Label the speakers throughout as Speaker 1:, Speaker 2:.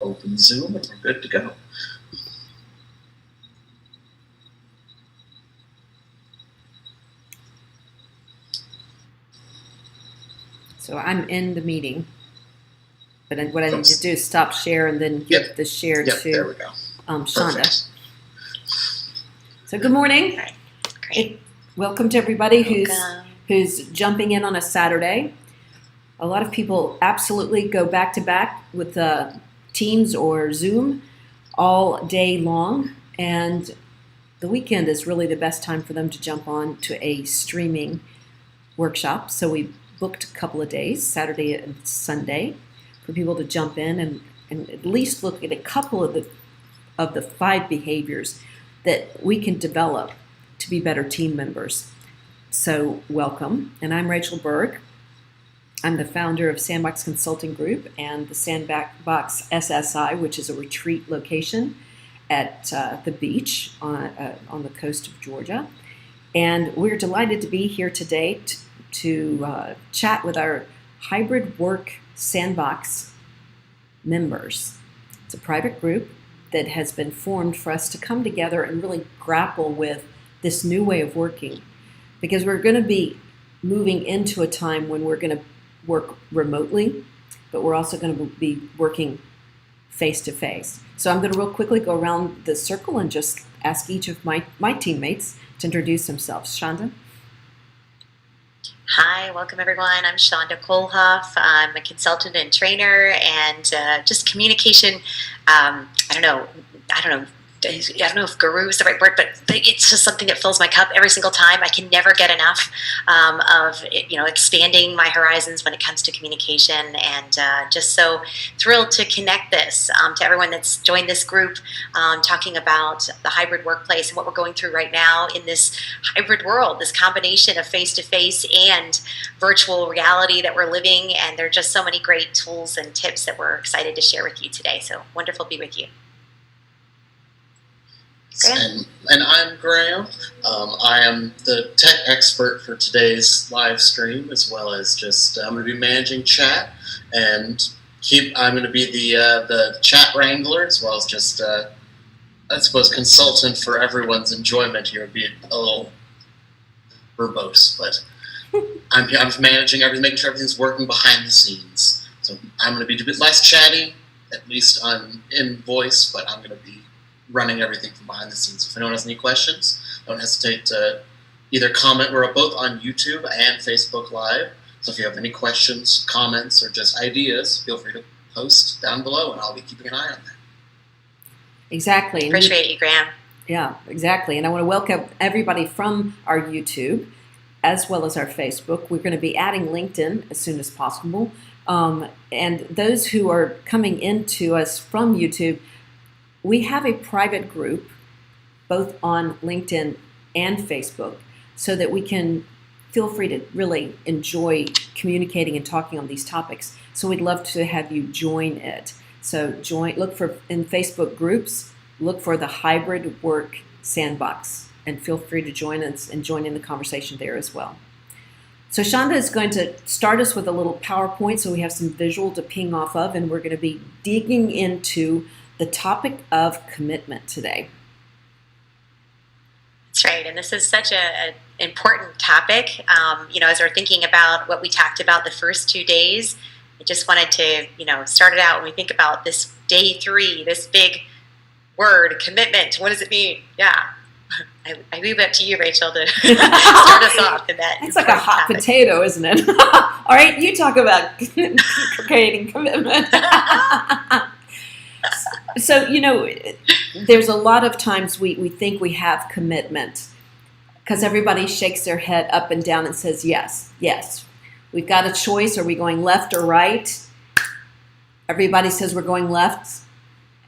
Speaker 1: Open Zoom and we're good to go.
Speaker 2: So I'm in the meeting, but what I need to do is stop share and then give the share to
Speaker 1: there we go.
Speaker 2: Shonda.
Speaker 1: Perfect.
Speaker 2: So good morning.
Speaker 3: Great.
Speaker 2: Welcome to everybody who's jumping in on a Saturday. A lot of people absolutely go back to back with Teams or Zoom all day long, and the weekend is really the best time for them to jump on to a streaming workshop. So we booked a couple of days, Saturday and Sunday, for people to jump in and at least look at a couple of the 5 behaviors that we can develop to be better team members. So welcome, and I'm Rachel Berg. I'm the founder of Sandbox Consulting Group and the Sandbox SSI, which is a retreat location at the beach on the coast of Georgia. And we're delighted to be here today to chat with our Hybrid Work Sandbox members. It's a private group that has been formed for us to come together and really grapple with this new way of working, because we're going to be moving into a time when we're going to work remotely, but we're also going to be working face-to-face. So I'm going to real quickly go around the circle and just ask each of my teammates to introduce themselves. Shonda?
Speaker 3: Hi, welcome everyone. I'm Shonda Kohlhoff. I'm a consultant and trainer and just communication. I don't know if guru is the right word, but it's just something that fills my cup every single time. I can never get enough of expanding my horizons when it comes to communication, and just so thrilled to connect this to everyone that's joined this group, talking about the hybrid workplace and what we're going through right now in this hybrid world, this combination of face-to-face and virtual reality that we're living. And there are just so many great tools and tips that we're excited to share with you today. So wonderful to be with you.
Speaker 1: And I'm Graham. I am the tech expert for today's live stream, as well as just I'm going to be managing chat, and I'm going to be the chat wrangler, as well as just I suppose consultant for everyone's enjoyment here. Would be a little verbose, but I'm managing everything, making sure everything's working behind the scenes. So I'm going to be a bit less chatty, at least in voice, but I'm going to be running everything from behind the scenes. If anyone has any questions, don't hesitate to either comment. We're both on YouTube and Facebook Live, so if you have any questions, comments, or just ideas, feel free to post down below, and I'll be keeping an eye on that.
Speaker 2: Exactly.
Speaker 3: Appreciate you, Graham.
Speaker 2: Yeah, exactly. And I want to welcome everybody from our YouTube as well as our Facebook. We're going to be adding LinkedIn as soon as possible. And those who are coming into us from YouTube, we have a private group both on LinkedIn and Facebook, so that we can feel free to really enjoy communicating and talking on these topics. So we'd love to have you join it. So look for in Facebook groups, look for the Hybrid Work Sandbox, and feel free to join us and join in the conversation there as well. So Shonda is going to start us with a little PowerPoint, so we have some visual to ping off of, and we're going to be digging into the topic of commitment today.
Speaker 3: That's right, and this is such an important topic. As we're thinking about what we talked about the first 2 days, I just wanted to, start it out when we think about this day 3, this big word, commitment. What does it mean? Yeah, I leave it to you, Rachel, to start us off in that.
Speaker 2: It's like a hot potato, isn't it? All right, you talk about creating commitment. So, there's a lot of times we think we have commitment because everybody shakes their head up and down and says, yes. We've got a choice. Are we going left or right? Everybody says we're going left,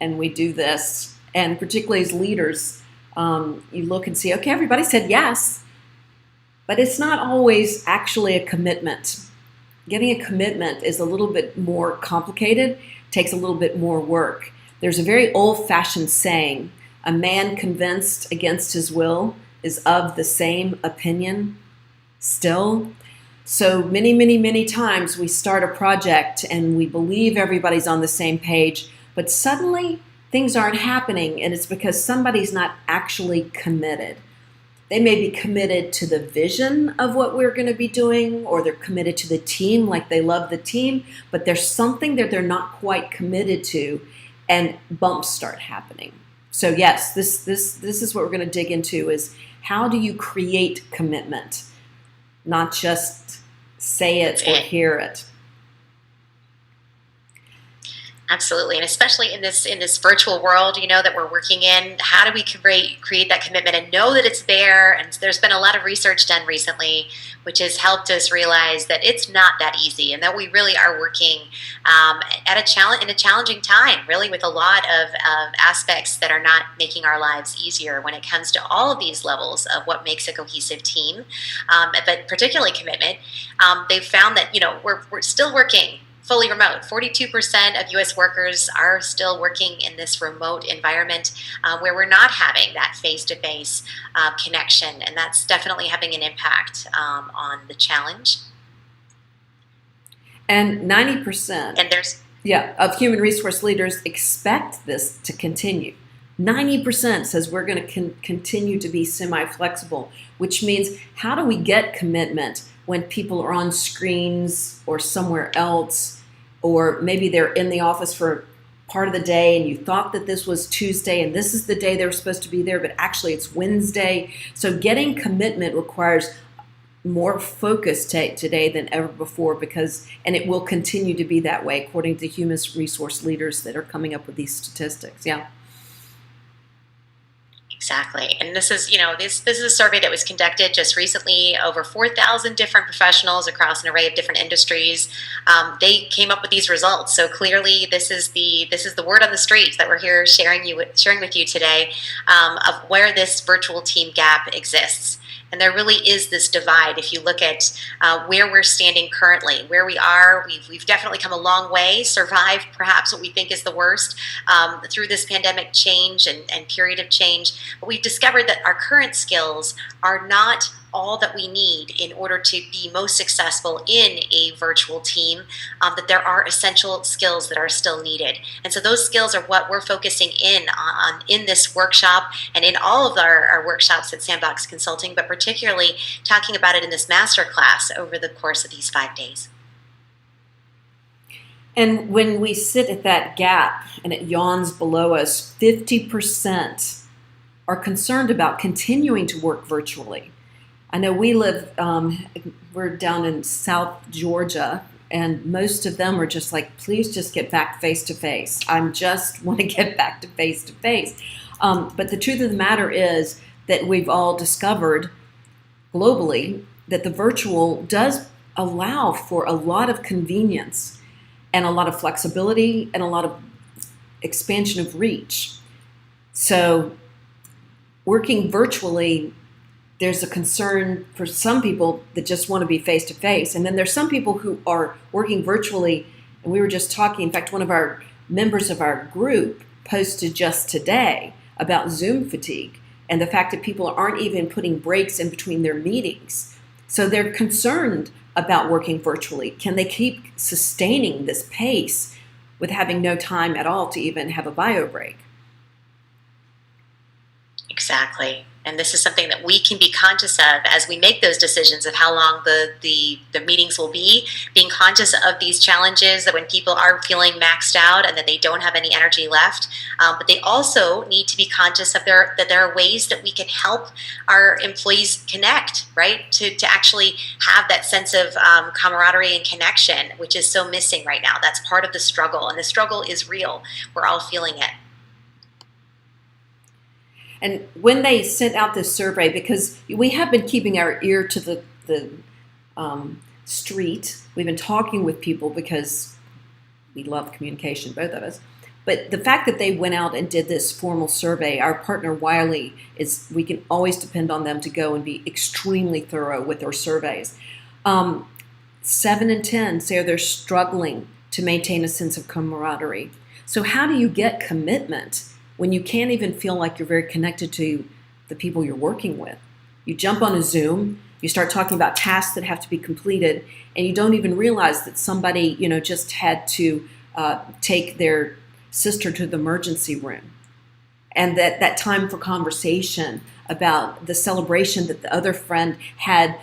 Speaker 2: and we do this. And particularly as leaders, you look and see, okay, everybody said yes, but it's not always actually a commitment. Getting a commitment is a little bit more complicated, takes a little bit more work. There's a very old-fashioned saying, a man convinced against his will is of the same opinion still. So many, many, many times we start a project and we believe everybody's on the same page, but suddenly things aren't happening, and it's because somebody's not actually committed. They may be committed to the vision of what we're going to be doing, or they're committed to the team, like they love the team, but there's something that they're not quite committed to, and bumps start happening. So yes, this is what we're going to dig into, is how do you create commitment, not just say it or hear it.
Speaker 3: Absolutely, and especially in this virtual world, that we're working in, how do we create that commitment and know that it's there? And there's been a lot of research done recently, which has helped us realize that it's not that easy, and that we really are working in a challenging time, really, with a lot of aspects that are not making our lives easier when it comes to all of these levels of what makes a cohesive team, but particularly commitment. They've found that we're still working fully remote. 42% of U.S. workers are still working in this remote environment where we're not having that face-to-face connection, and that's definitely having an impact on the challenge.
Speaker 2: And 90% of human resource leaders expect this to continue. 90% says we're going to continue to be semi-flexible, which means how do we get commitment when people are on screens or somewhere else, or maybe they're in the office for part of the day and you thought that this was Tuesday and this is the day they were supposed to be there, but actually it's Wednesday. So getting commitment requires more focus today than ever before, and it will continue to be that way according to human resource leaders that are coming up with these statistics. Yeah.
Speaker 3: Exactly. And this is a survey that was conducted just recently, over 4,000 different professionals across an array of different industries. They came up with these results. So clearly this is the word on the street that we're here sharing with you today, of where this virtual team gap exists. And there really is this divide. If you look at where we're standing currently, where we are, we've definitely come a long way, survived perhaps what we think is the worst through this pandemic change and period of change. But we've discovered that our current skills are not all that we need in order to be most successful in a virtual team, that there are essential skills that are still needed. And so those skills are what we're focusing on in this workshop and in all of our workshops at Sandbox Consulting, but particularly talking about it in this masterclass over the course of these 5 days.
Speaker 2: And when we sit at that gap and it yawns below us, 50% are concerned about continuing to work virtually. I know we live, we're down in South Georgia, and most of them are just like, please just get back face to face. I just want to get back to face to face. But the truth of the matter is that we've all discovered globally that the virtual does allow for a lot of convenience and a lot of flexibility and a lot of expansion of reach. So working virtually, there's a concern for some people that just want to be face-to-face. And then there's some people who are working virtually, and we were just talking, in fact, one of our members of our group posted just today about Zoom fatigue and the fact that people aren't even putting breaks in between their meetings. So they're concerned about working virtually. Can they keep sustaining this pace with having no time at all to even have a bio break?
Speaker 3: Exactly. And this is something that we can be conscious of as we make those decisions of how long the meetings will be, being conscious of these challenges, that when people are feeling maxed out and that they don't have any energy left, but they also need to be conscious of that there are ways that we can help our employees connect, right? To actually have that sense of camaraderie and connection, which is so missing right now. That's part of the struggle, and the struggle is real. We're all feeling it.
Speaker 2: And when they sent out this survey, because we have been keeping our ear to the street, we've been talking with people because we love communication, both of us. But the fact that they went out and did this formal survey, our partner Wiley, we can always depend on them to go and be extremely thorough with their surveys. 7 in 10 say they're struggling to maintain a sense of camaraderie. So how do you get commitment when you can't even feel like you're very connected to the people you're working with? You jump on a Zoom, you start talking about tasks that have to be completed, and you don't even realize that somebody, just had to take their sister to the emergency room. And that time for conversation about the celebration that the other friend had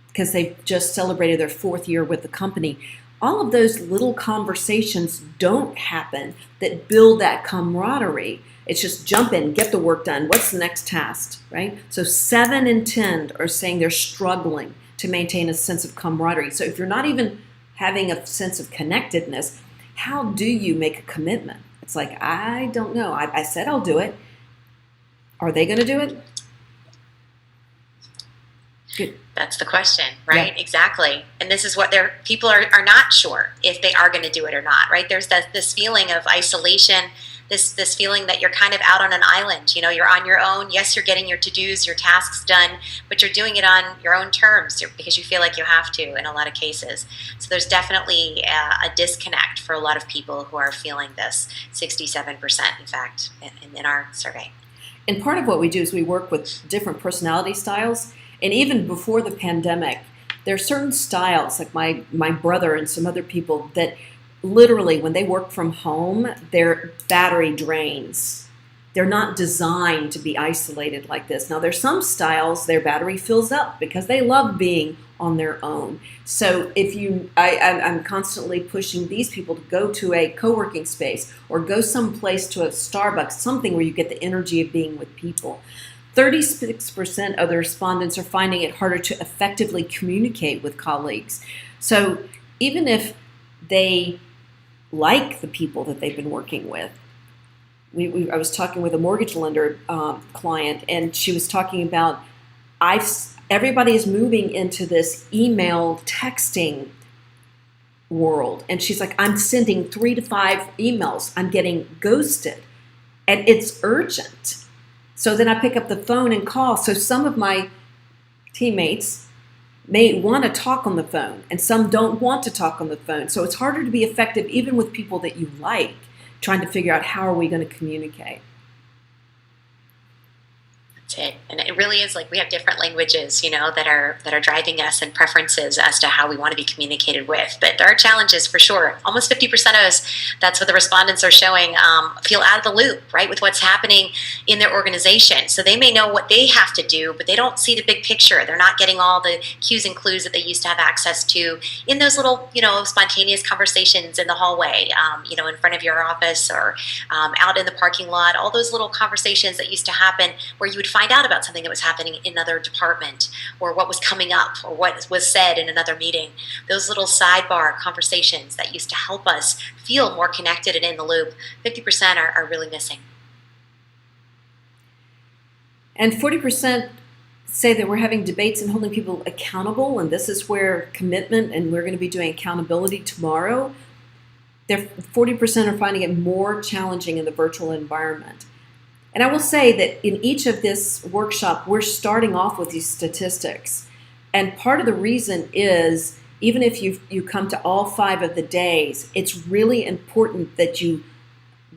Speaker 2: because they've just celebrated their 4th year with the company. All of those little conversations don't happen that build that camaraderie. It's just jump in, get the work done. What's the next task, right? So 7 in 10 are saying they're struggling to maintain a sense of camaraderie. So if you're not even having a sense of connectedness, how do you make a commitment? It's like, I don't know. I said I'll do it. Are they going to do it? Good.
Speaker 3: That's the question, right?
Speaker 2: Yeah.
Speaker 3: Exactly. And this is what people are not sure if they are going to do it or not, right? There's this feeling of isolation, this feeling that you're kind of out on an island. You're on your own. Yes, you're getting your to-dos, your tasks done, but you're doing it on your own terms because you feel like you have to in a lot of cases. So there's definitely a disconnect for a lot of people who are feeling this, 67%, in fact, in our survey.
Speaker 2: And part of what we do is we work with different personality styles. And even before the pandemic, there are certain styles, like my brother and some other people, that literally when they work from home, their battery drains. They're not designed to be isolated like this. Now, there's some styles their battery fills up because they love being on their own. So I'm constantly pushing these people to go to a co-working space or go someplace to a Starbucks, something where you get the energy of being with people. 36% of the respondents are finding it harder to effectively communicate with colleagues. So even if they like the people that they've been working with, I was talking with a mortgage lender client, and she was talking about everybody is moving into this email texting world. And she's like, I'm sending 3 to 5 emails. I'm getting ghosted, and it's urgent. So then I pick up the phone and call. So some of my teammates may want to talk on the phone, and some don't want to talk on the phone. So it's harder to be effective even with people that you like, trying to figure out how are we going to communicate.
Speaker 3: That's it. And it really is like we have different languages, that are driving us and preferences as to how we want to be communicated with. But there are challenges for sure. Almost 50% of us, that's what the respondents are showing, feel out of the loop, right, with what's happening in their organization. So they may know what they have to do, but they don't see the big picture. They're not getting all the cues and clues that they used to have access to in those little, spontaneous conversations in the hallway, in front of your office or out in the parking lot, all those little conversations that used to happen where you would find out about something that was happening in another department or what was coming up or what was said in another meeting. Those little sidebar conversations that used to help us feel more connected and in the loop, 50% are really missing.
Speaker 2: And 40% say that we're having debates and holding people accountable, and this is where commitment, and we're going to be doing accountability tomorrow. 40% are finding it more challenging in the virtual environment. And I will say that in each of this workshop, we're starting off with these statistics. And part of the reason is, even if you come to all 5 of the days, it's really important that you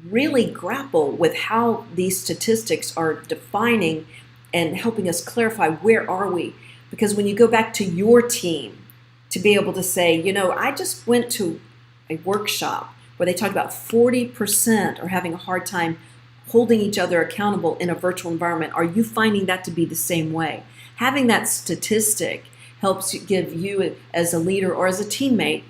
Speaker 2: really grapple with how these statistics are defining and helping us clarify where are we. Because when you go back to your team, to be able to say, I just went to a workshop where they talked about 40% are having a hard time holding each other accountable in a virtual environment. Are you finding that to be the same way? Having that statistic helps give you as a leader or as a teammate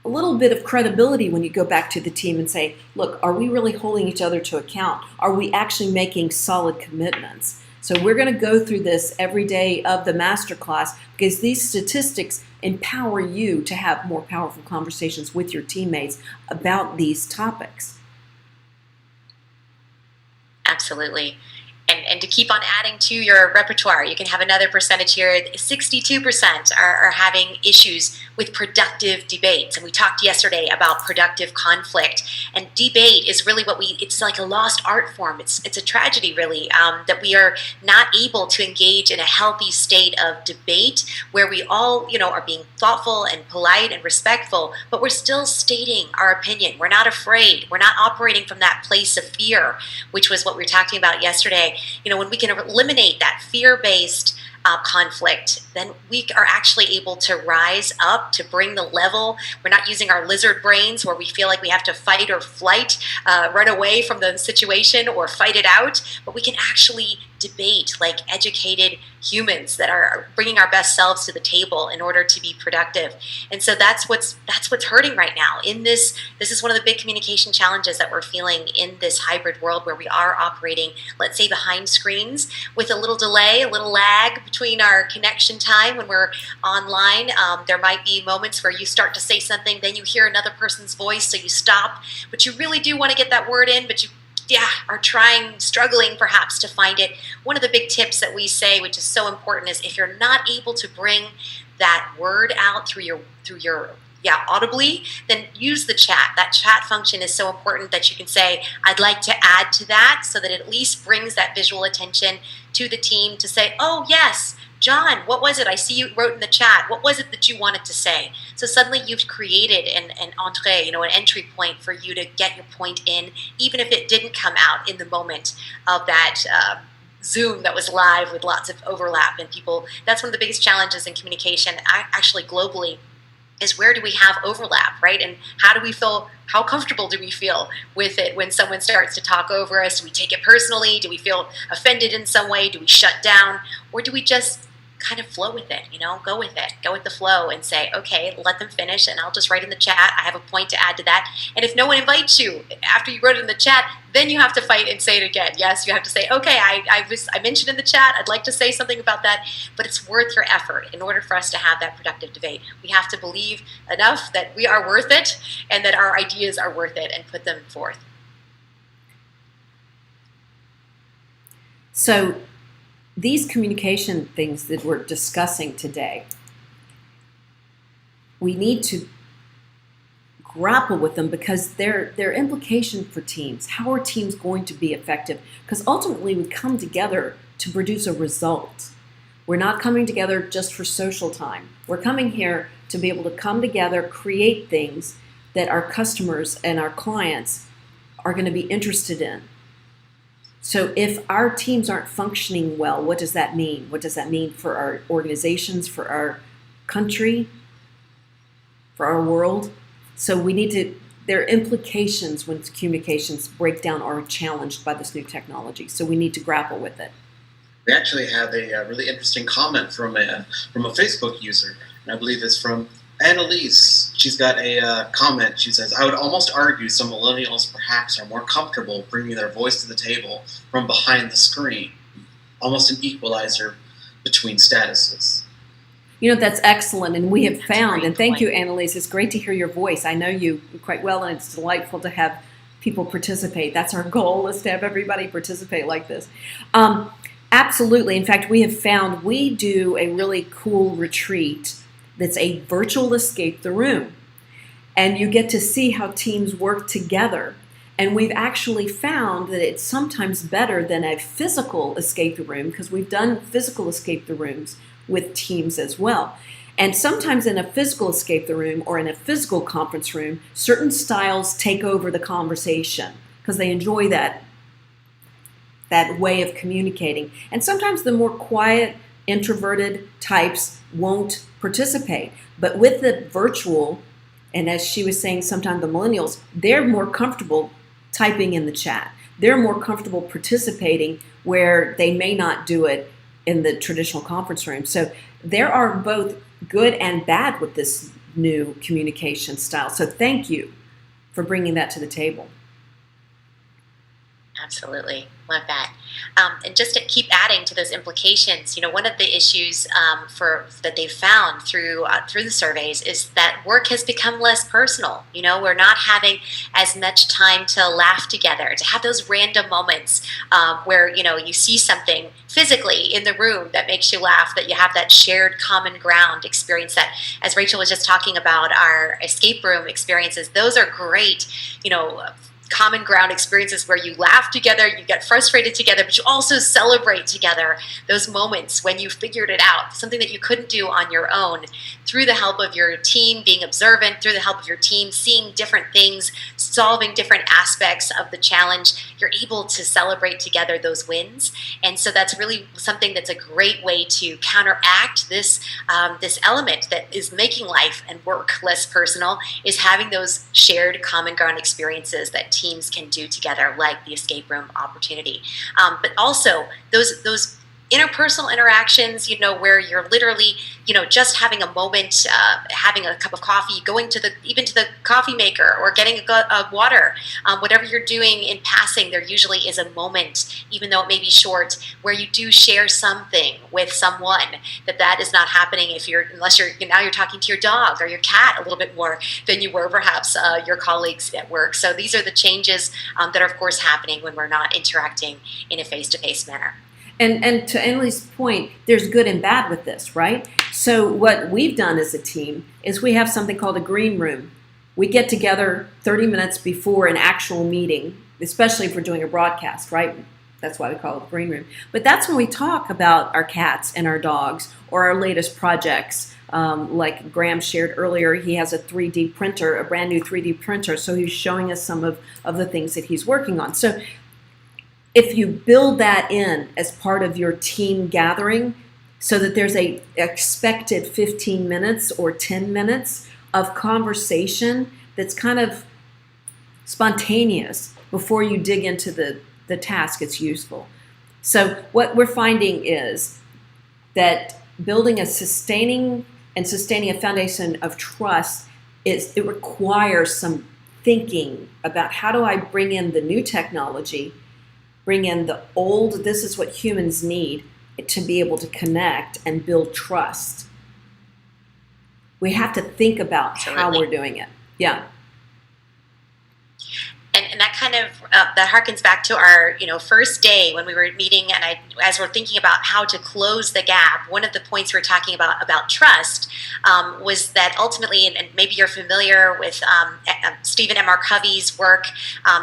Speaker 2: a little bit of credibility when you go back to the team and say, look, are we really holding each other to account? Are we actually making solid commitments? So we're going to go through this every day of the masterclass because these statistics empower you to have more powerful conversations with your teammates about these topics.
Speaker 3: Absolutely. And to keep on adding to your repertoire, you can have another percentage here. 62% are having issues with productive debates. And we talked yesterday about productive conflict. And debate is really it's like a lost art form. It's a tragedy, really, that we are not able to engage in a healthy state of debate where we all, are being thoughtful and polite and respectful, but we're still stating our opinion. We're not afraid. We're not operating from that place of fear, which was what we were talking about yesterday. When we can eliminate that fear-based conflict, then we are actually able to rise up, to bring the level. We're not using our lizard brains where we feel like we have to fight or flight, run away from the situation or fight it out, but we can actually debate like educated humans that are bringing our best selves to the table in order to be productive. And so that's what's hurting right now in this is one of the big communication challenges that we're feeling in this hybrid world, where we are operating, let's say, behind screens with a little delay, a little lag between our connection time when we're online. There might be moments where you start to say something, then you hear another person's voice, so you stop, but you really do want to get that word in, but you are struggling perhaps to find it. One of the big tips that we say, which is so important, is if you're not able to bring that word out through your audibly, then use the chat. That chat function is so important that you can say, I'd like to add to that, so that it at least brings that visual attention to the team to say, oh yes, John, what was it? I see you wrote in the chat. What was it that you wanted to say? So suddenly you've created an entrée, an entry point for you to get your point in, even if it didn't come out in the moment of that Zoom that was live with lots of overlap and people. That's one of the biggest challenges in communication, actually globally, is where do we have overlap, right? And how do we feel, how comfortable do we feel with it when someone starts to talk over us? Do we take it personally? Do we feel offended in some way? Do we shut down? Or do we just kind of flow with it, go with it, go with the flow and say, okay, let them finish and I'll just write in the chat. I have a point to add to that. And if no one invites you after you wrote it in the chat, then you have to fight and say it again. Yes, you have to say, okay, I mentioned in the chat, I'd like to say something about that, but it's worth your effort in order for us to have that productive debate. We have to believe enough that we are worth it and that our ideas are worth it and put them forth.
Speaker 2: So these communication things that we're discussing today, we need to grapple with them because they're implication for teams. How are teams going to be effective? Because ultimately we come together to produce a result. We're not coming together just for social time. We're coming here to be able to come together, create things that our customers and our clients are going to be interested in. So if our teams aren't functioning well, what does that mean? What does that mean for our organizations, for our country, for our world? So we need to, there are implications when communications break down or are challenged by this new technology. So we need to grapple with it.
Speaker 1: We actually have a really interesting comment from a Facebook user, and I believe it's from Annalise. She's got a comment. She says, I would almost argue some millennials perhaps are more comfortable bringing their voice to the table from behind the screen, almost an equalizer between statuses.
Speaker 2: That's excellent, and we have found, and thank you, Annalise, it's great to hear your voice. I know you quite well, and it's delightful to have people participate. That's our goal, is to have everybody participate like this. Absolutely. In fact, we have found we do a really cool retreat that's a virtual escape the room. And you get to see how teams work together. And we've actually found that it's sometimes better than a physical escape the room, because we've done physical escape the rooms with teams as well. And sometimes in a physical escape the room or in a physical conference room, certain styles take over the conversation because they enjoy that way of communicating. And sometimes the more quiet, introverted types won't participate. But with the virtual, and as she was saying, sometimes the millennials, they're more comfortable typing in the chat. They're more comfortable participating where they may not do it in the traditional conference room. So there are both good and bad with this new communication style. So thank you for bringing that to the table.
Speaker 3: Absolutely. Love that. And just to keep adding to those implications, one of the issues that they've found through the surveys is that work has become less personal. We're not having as much time to laugh together, to have those random moments where, you see something physically in the room that makes you laugh, that you have that shared common ground experience that, as Rachel was just talking about, our escape room experiences, those are great, common ground experiences where you laugh together, you get frustrated together, but you also celebrate together those moments when you figured it out, something that you couldn't do on your own, through the help of your team being observant, through the help of your team seeing different things, solving different aspects of the challenge, you're able to celebrate together those wins. And so that's really something that's a great way to counteract this this element that is making life and work less personal, is having those shared common ground experiences that teams can do together, like the escape room opportunity. But also those interpersonal interactions, where you're literally, just having a moment, having a cup of coffee, going to the coffee maker, or getting a water, whatever you're doing in passing, there usually is a moment, even though it may be short, where you do share something with someone that is not happening unless you're talking to your dog or your cat a little bit more than you were perhaps your colleagues at work. So these are the changes that are of course happening when we're not interacting in a face-to-face manner.
Speaker 2: And to Emily's point, there's good and bad with this, right? So what we've done as a team is we have something called a green room. We get together 30 minutes before an actual meeting, especially if we're doing a broadcast, right? That's why we call it a green room. But that's when we talk about our cats and our dogs or our latest projects. Like Graham shared earlier, he has a 3D printer, a brand new 3D printer. So he's showing us some of the things that he's working on. So if you build that in as part of your team gathering, so that there's a expected 15 minutes or 10 minutes of conversation that's kind of spontaneous before you dig into the task, it's useful. So what we're finding is that building a sustaining a foundation of trust it requires some thinking about how do I bring in the new technology, bring in the old, this is what humans need to be able to connect and build trust. We have to think about how we're doing it. Yeah.
Speaker 3: And that kind of that harkens back to our first day when we were meeting, and as we're thinking about how to close the gap, one of the points we were talking about trust was that ultimately, and maybe you're familiar with Stephen M. R. Covey's work,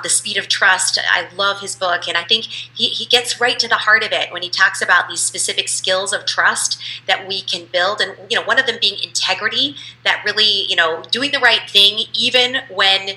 Speaker 3: The Speed of Trust. I love his book, and I think he gets right to the heart of it when he talks about these specific skills of trust that we can build, and one of them being integrity, that really doing the right thing even when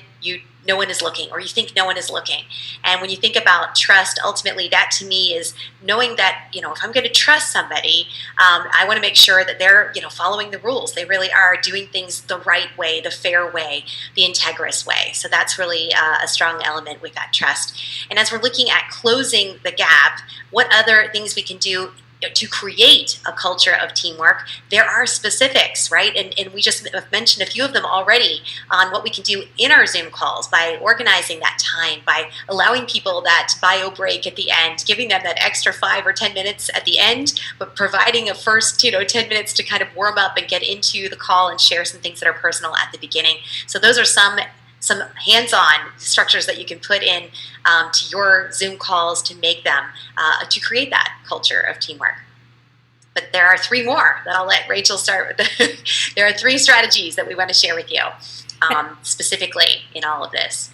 Speaker 3: no one is looking, or you think no one is looking. And when you think about trust, ultimately that to me is knowing that, if I'm going to trust somebody, I want to make sure that they're, following the rules. They really are doing things the right way, the fair way, the integrous way. So that's really a strong element with that trust. And as we're looking at closing the gap, what other things we can do to create a culture of teamwork, there are specifics, right? And we just mentioned a few of them already on what we can do in our Zoom calls by organizing that time, by allowing people that bio break at the end, giving them that extra 5 or 10 minutes at the end, but providing a first 10 minutes to kind of warm up and get into the call and share some things that are personal at the beginning. So those are some hands-on structures that you can put in to your Zoom calls to make them, to create that culture of teamwork. But there are 3 more that I'll let Rachel start with. There are 3 strategies that we want to share with you specifically in all of this.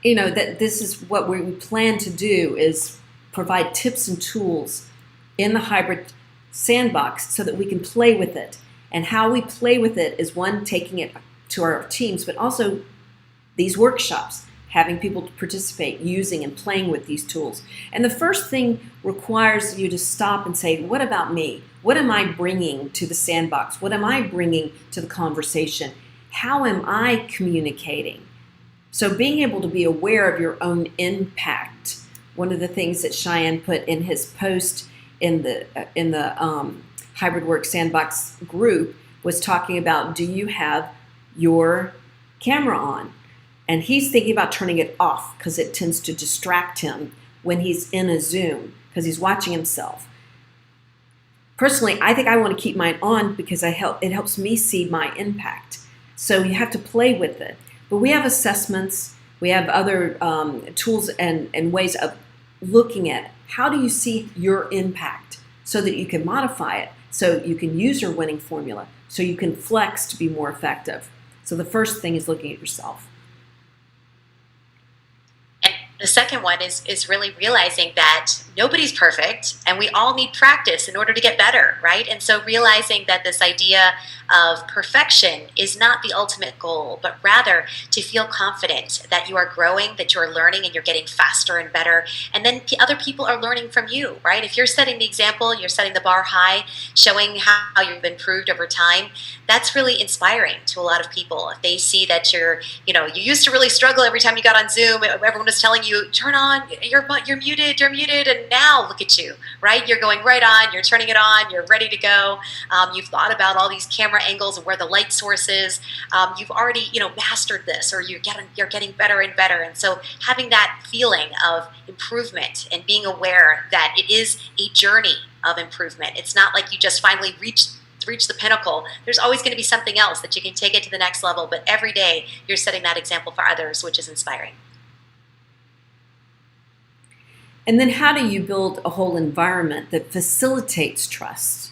Speaker 2: That this is what we plan to do is provide tips and tools in the hybrid sandbox so that we can play with it. And how we play with it is, one, taking it to our teams, but also these workshops, having people participate, using and playing with these tools. And the first thing requires you to stop and say, what about me? What am I bringing to the sandbox? What am I bringing to the conversation? How am I communicating? So being able to be aware of your own impact. One of the things that Cheyenne put in his post in the Hybrid Work Sandbox group was talking about, do you have your camera on? And he's thinking about turning it off because it tends to distract him when he's in a Zoom because he's watching himself. Personally, I think I want to keep mine on because it helps me see my impact. So you have to play with it. But we have assessments. We have other tools and ways of looking at how do you see your impact so that you can modify it, so you can use your winning formula, so you can flex to be more effective. So the first thing is looking at yourself.
Speaker 3: The second one is really realizing that nobody's perfect and we all need practice in order to get better, right? And so realizing that this idea of perfection is not the ultimate goal, but rather to feel confident that you are growing, that you are learning, and you're getting faster and better. And then other people are learning from you, right? If you're setting the example, you're setting the bar high, showing how you've improved over time, that's really inspiring to a lot of people. If they see that you used to really struggle every time you got on Zoom, everyone was telling you, turn on, you're muted, and now look at you, right? You're going right on, you're turning it on, you're ready to go. You've thought about all these camera angles and where the light source is. You've already, mastered this, or you're getting better and better. And so having that feeling of improvement and being aware that it is a journey of improvement. It's not like you just finally reach the pinnacle. There's always going to be something else that you can take it to the next level, but every day you're setting that example for others, which is inspiring.
Speaker 2: And then how do you build a whole environment that facilitates trust?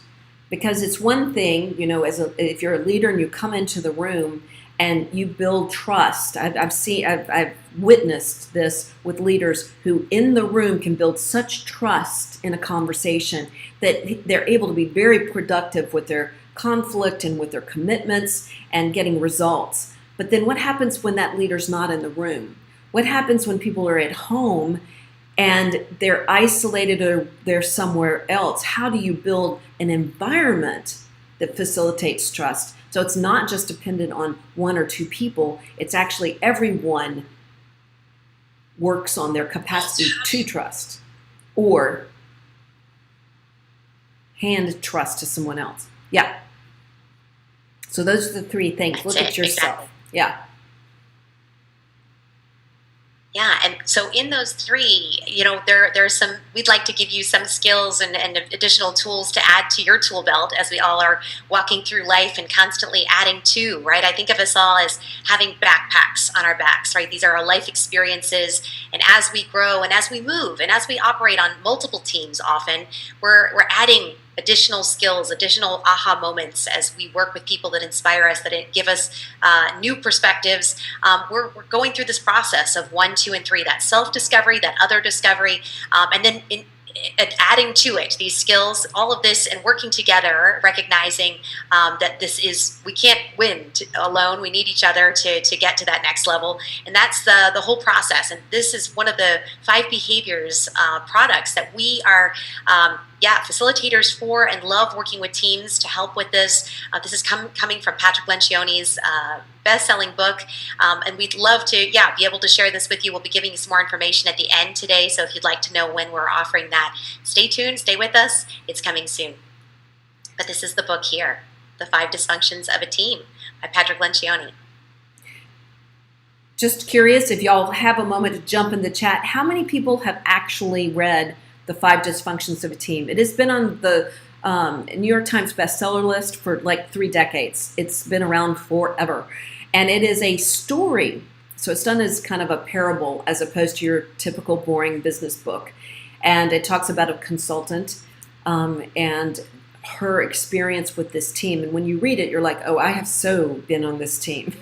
Speaker 2: Because it's one thing, if you're a leader and you come into the room and you build trust. I've witnessed this with leaders who in the room can build such trust in a conversation that they're able to be very productive with their conflict and with their commitments and getting results. But then what happens when that leader's not in the room? What happens when people are at home and they're isolated or they're somewhere else? How do you build an environment that facilitates trust? So it's not just dependent on one or two people. It's actually everyone works on their capacity to trust or hand trust to someone else. Yeah. So those are the three things. Look at yourself.
Speaker 3: Exactly.
Speaker 2: Yeah.
Speaker 3: Yeah, and so in those three, there's some, we'd like to give you some skills and additional tools to add to your tool belt as we all are walking through life and constantly adding to, right? I think of us all as having backpacks on our backs, right? These are our life experiences, and as we grow and as we move and as we operate on multiple teams often, we're adding additional skills, additional aha moments as we work with people that inspire us, that give us new perspectives. We're going through this process of 1, 2, and 3, that self-discovery, that other discovery, and then adding to it these skills, all of this, and working together, recognizing that we can't win alone. We need each other to get to that next level, and that's the whole process. And this is one of the 5 behaviors products that we are facilitators for, and love working with teams to help with this. This is coming from Patrick Lencioni's best-selling book, and we'd love to be able to share this with you. We'll be giving you some more information at the end today, so if you'd like to know when we're offering that, stay tuned, stay with us. It's coming soon. But this is the book here, The 5 Dysfunctions of a Team by Patrick Lencioni.
Speaker 2: Just curious, if y'all have a moment to jump in the chat, how many people have actually read The 5 Dysfunctions of a Team? It has been on the New York Times bestseller list for like 3 decades. It's been around forever. And it is a story. So it's done as kind of a parable as opposed to your typical boring business book. And it talks about a consultant and her experience with this team. And when you read it, you're like, oh, I have so been on this team.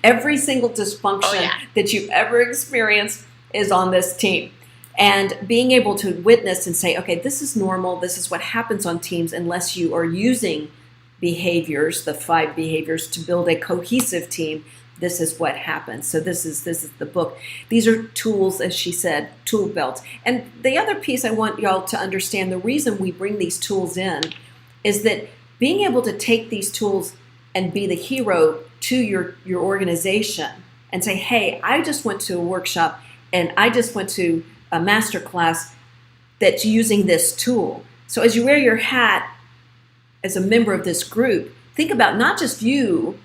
Speaker 2: Every single dysfunction that you've ever experienced is on this team. And being able to witness and say, okay, this is normal, this is what happens on teams unless you are using behaviors, the 5 behaviors, to build a cohesive team. This is what happens. So this is the book. These are tools, as she said, tool belts. And the other piece I want y'all to understand, the reason we bring these tools in is that being able to take these tools and be the hero to your organization and say, hey, I just went to a workshop and I just went to a master class that's using this tool. So as you wear your hat as a member of this group, think about not just you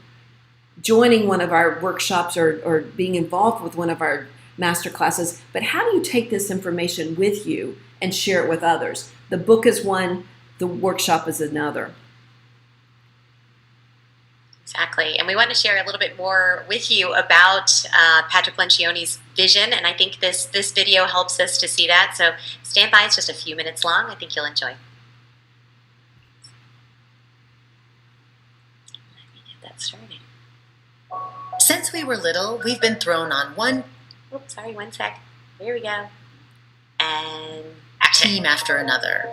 Speaker 2: joining one of our workshops or being involved with one of our master classes, but how do you take this information with you and share it with others? The book is one, the workshop is another.
Speaker 3: Exactly. And we want to share a little bit more with you about Patrick Lencioni's vision. And I think this video helps us to see that. So stand by. It's just a few minutes long. I think you'll enjoy. Let me get that started. Since we were little, we've been thrown on one sec. Here we go. And action.
Speaker 4: Team after another.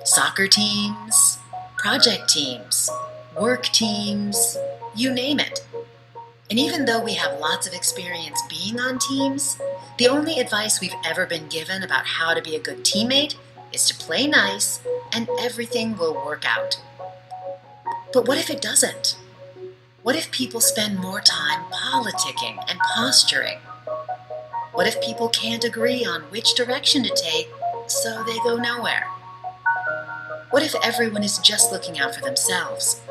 Speaker 4: Soccer teams, project teams, work teams, you name it. And even though we have lots of experience being on teams, the only advice we've ever been given about how to be a good teammate is to play nice and everything will work out. But what if it doesn't? What if people spend more time politicking and posturing? What if people can't agree on which direction to take, so they go nowhere? What if everyone is just looking out for themselves?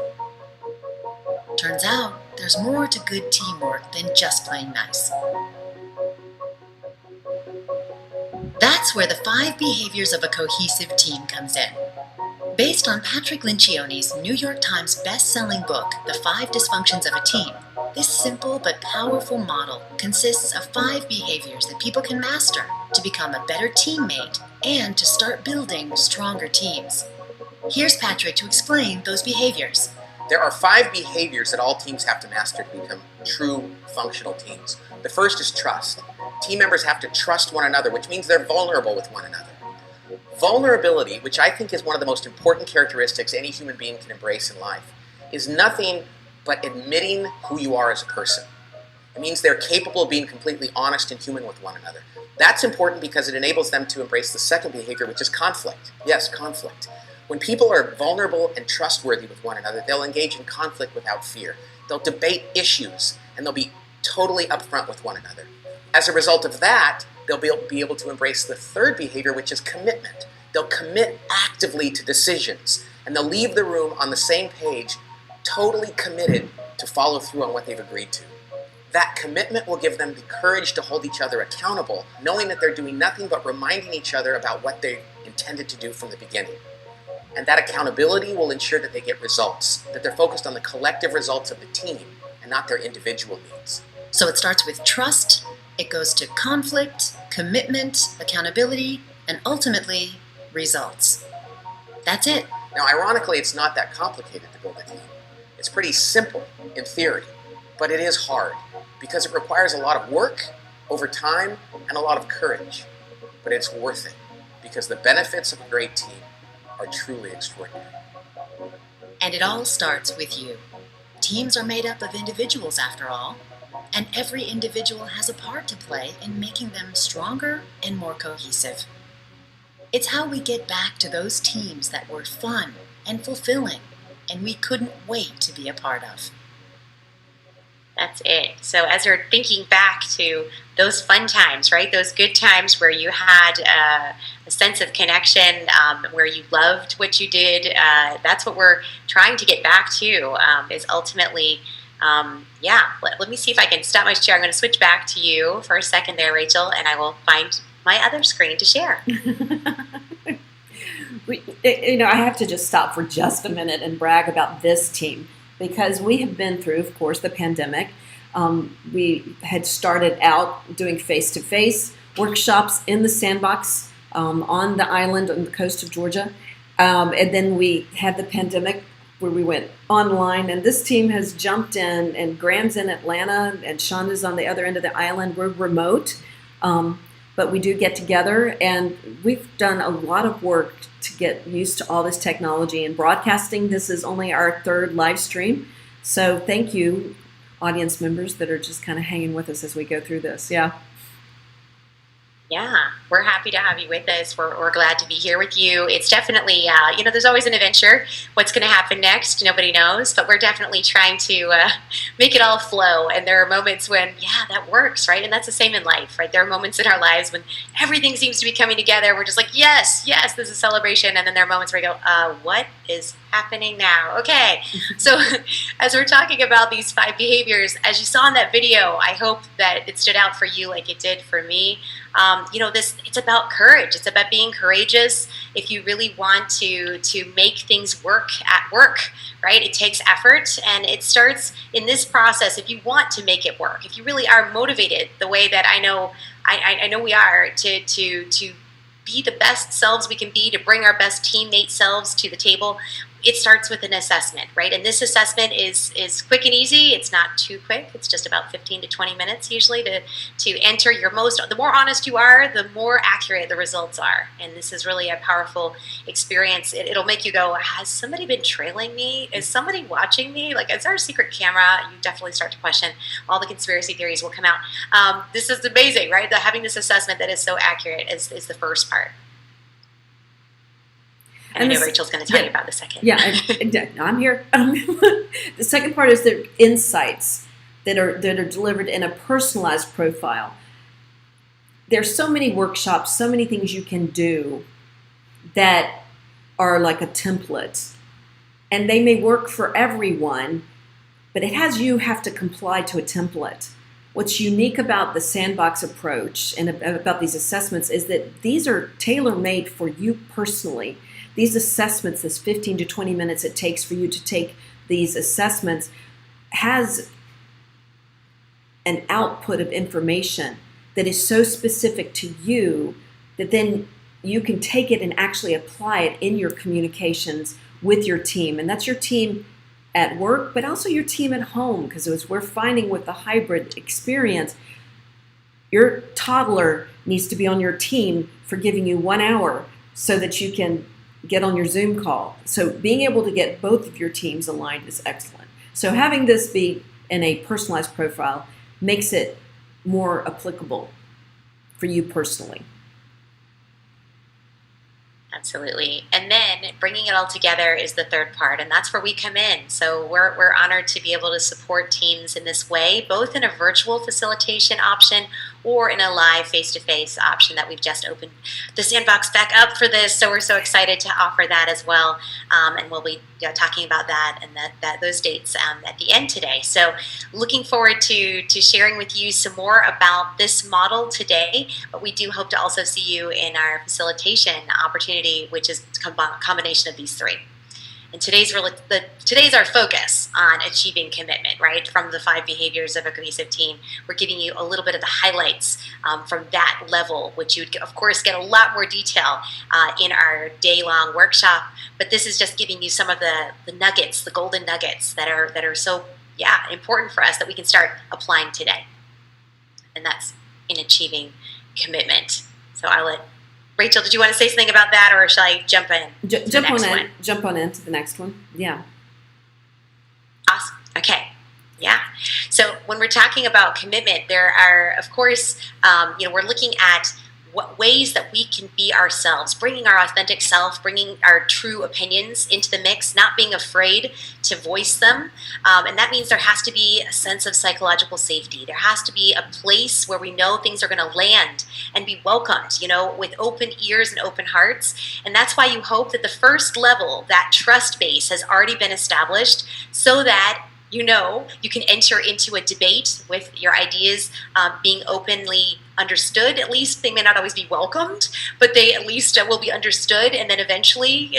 Speaker 4: Turns out, there's more to good teamwork than just playing nice. That's where the 5 behaviors of a cohesive team comes in. Based on Patrick Lencioni's New York Times best-selling book, The 5 Dysfunctions of a Team, this simple but powerful model consists of 5 behaviors that people can master to become a better teammate and to start building stronger teams. Here's Patrick to explain those behaviors.
Speaker 5: There are 5 behaviors that all teams have to master to become true functional teams. The first is trust. Team members have to trust one another, which means they're vulnerable with one another. Vulnerability, which I think is one of the most important characteristics any human being can embrace in life, is nothing but admitting who you are as a person. It means they're capable of being completely honest and human with one another. That's important because it enables them to embrace the second behavior, which is conflict. Yes, conflict. When people are vulnerable and trustworthy with one another, they'll engage in conflict without fear. They'll debate issues, and they'll be totally upfront with one another. As a result of that, they'll be able to embrace the third behavior, which is commitment. They'll commit actively to decisions, and they'll leave the room on the same page, totally committed to follow through on what they've agreed to. That commitment will give them the courage to hold each other accountable, knowing that they're doing nothing but reminding each other about what they intended to do from the beginning. And that accountability will ensure that they get results, that they're focused on the collective results of the team and not their individual needs.
Speaker 4: So it starts with trust, it goes to conflict, commitment, accountability, and ultimately, results. That's it.
Speaker 5: Now, ironically, it's not that complicated to build a team. It's pretty simple in theory, but it is hard because it requires a lot of work over time and a lot of courage. But it's worth it because the benefits of a great team are truly extraordinary.
Speaker 4: And it all starts with you. Teams are made up of individuals after all, and every individual has a part to play in making them stronger and more cohesive. It's how we get back to those teams that were fun and fulfilling, and we couldn't wait to be a part of.
Speaker 3: That's it. So as we're thinking back to those fun times, right? Those good times where you had a sense of connection, where you loved what you did. That's what we're trying to get back to. Is ultimately, Let me see if I can stop my share. I'm going to switch back to you for a second there, Rachel, and I will find my other screen to share.
Speaker 2: I have to just stop for just a minute and brag about this team. Because we have been through, of course, the pandemic. We had started out doing face-to-face workshops in the sandbox on the island on the coast of Georgia. And then we had the pandemic where we went online. And this team has jumped in, and Graham's in Atlanta, and Shonda's on the other end of the island. We're remote, but we do get together. And we've done a lot of work to get used to all this technology and broadcasting. This is only our 3rd live stream. So thank you, audience members that are just kind of hanging with us as we go through this. Yeah,
Speaker 3: we're happy to have you with us. We're glad to be here with you. It's definitely, there's always an adventure. What's going to happen next, nobody knows, but we're definitely trying to make it all flow. And there are moments when, that works, right? And that's the same in life, right? There are moments in our lives when everything seems to be coming together. We're just like, yes, this is a celebration. And then there are moments where you go, what is happening now? Okay. So as we're talking about these 5 behaviors, as you saw in that video, I hope that it stood out for you like it did for me. It's about courage. It's about being courageous. If you really want to make things work at work, right? It takes effort, and it starts in this process. If you want to make it work, if you really are motivated the way that I know we are to be the best selves we can be, to bring our best teammate selves to the table, it starts with an assessment, right? And this assessment is quick and easy. It's not too quick. It's just about 15 to 20 minutes usually to enter your most. The more honest you are, the more accurate the results are. And this is really a powerful experience. It'll make you go, has somebody been trailing me? Is somebody watching me? Like, is there a secret camera? You definitely start to question. All the conspiracy theories will come out. This is amazing, right? Having this assessment that is so accurate is the first part. And I know Rachel's going to tell you about the second.
Speaker 2: Yeah, I'm here. The second part is the insights that are delivered in a personalized profile. There's so many workshops, so many things you can do that are like a template. And they may work for everyone, but it has you have to comply to a template. What's unique about the sandbox approach and about these assessments is that these are tailor-made for you personally. These assessments, this 15 to 20 minutes it takes for you to take these assessments, has an output of information that is so specific to you that then you can take it and actually apply it in your communications with your team. And that's your team at work, but also your team at home, because as we're finding with the hybrid experience, your toddler needs to be on your team for giving you 1 hour so that you can get on your Zoom call. So being able to get both of your teams aligned is excellent. So having this be in a personalized profile makes it more applicable for you personally.
Speaker 3: Absolutely. And then bringing it all together is the third part, and that's where we come in. So we're honored to be able to support teams in this way, both in a virtual facilitation option or in a live face-to-face option that we've just opened the sandbox back up for this. So we're so excited to offer that as well. And we'll be talking about that and those dates at the end today. So looking forward to sharing with you some more about this model today, but we do hope to also see you in our facilitation opportunity, which is a combination of these three. And today's our focus on achieving commitment, right? From the 5 behaviors of a cohesive team, we're giving you a little bit of the highlights from that level, which you would, of course, get a lot more detail in our day-long workshop. But this is just giving you some of the nuggets, the golden nuggets that are so important for us that we can start applying today. And that's in achieving commitment. So I'll let Rachel, did you want to say something about that, or shall I jump in?
Speaker 2: Jump on into the next one. Yeah.
Speaker 3: Awesome. Okay. Yeah. So when we're talking about commitment, there are, of course, we're looking at what ways that we can be ourselves, bringing our authentic self, bringing our true opinions into the mix, not being afraid to voice them. And that means there has to be a sense of psychological safety. There has to be a place where we know things are going to land and be welcomed, with open ears and open hearts. And that's why you hope that the first level, that trust base, has already been established so that you can enter into a debate with your ideas being openly understood. At least they may not always be welcomed, but they at least will be understood. And then eventually,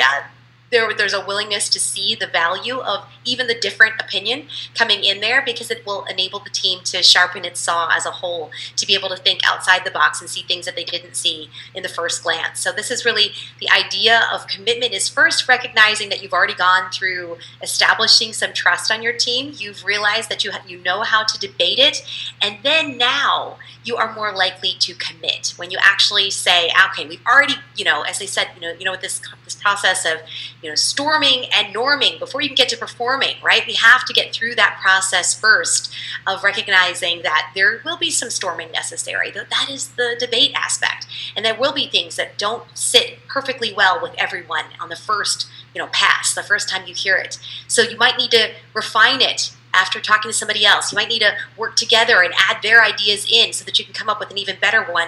Speaker 3: there's a willingness to see the value of even the different opinion coming in there, because it will enable the team to sharpen its saw as a whole, to be able to think outside the box and see things that they didn't see in the first glance. So this is really the idea of commitment, is first recognizing that you've already gone through establishing some trust on your team. You've realized that you know how to debate it, and then now you are more likely to commit when you actually say, okay, we've already, as they said, with this process of, storming and norming before you can get to performing, right? We have to get through that process first of recognizing that there will be some storming necessary. That is the debate aspect. And there will be things that don't sit perfectly well with everyone on the first, pass, the first time you hear it. So you might need to refine it after talking to somebody else. You might need to work together and add their ideas in so that you can come up with an even better one.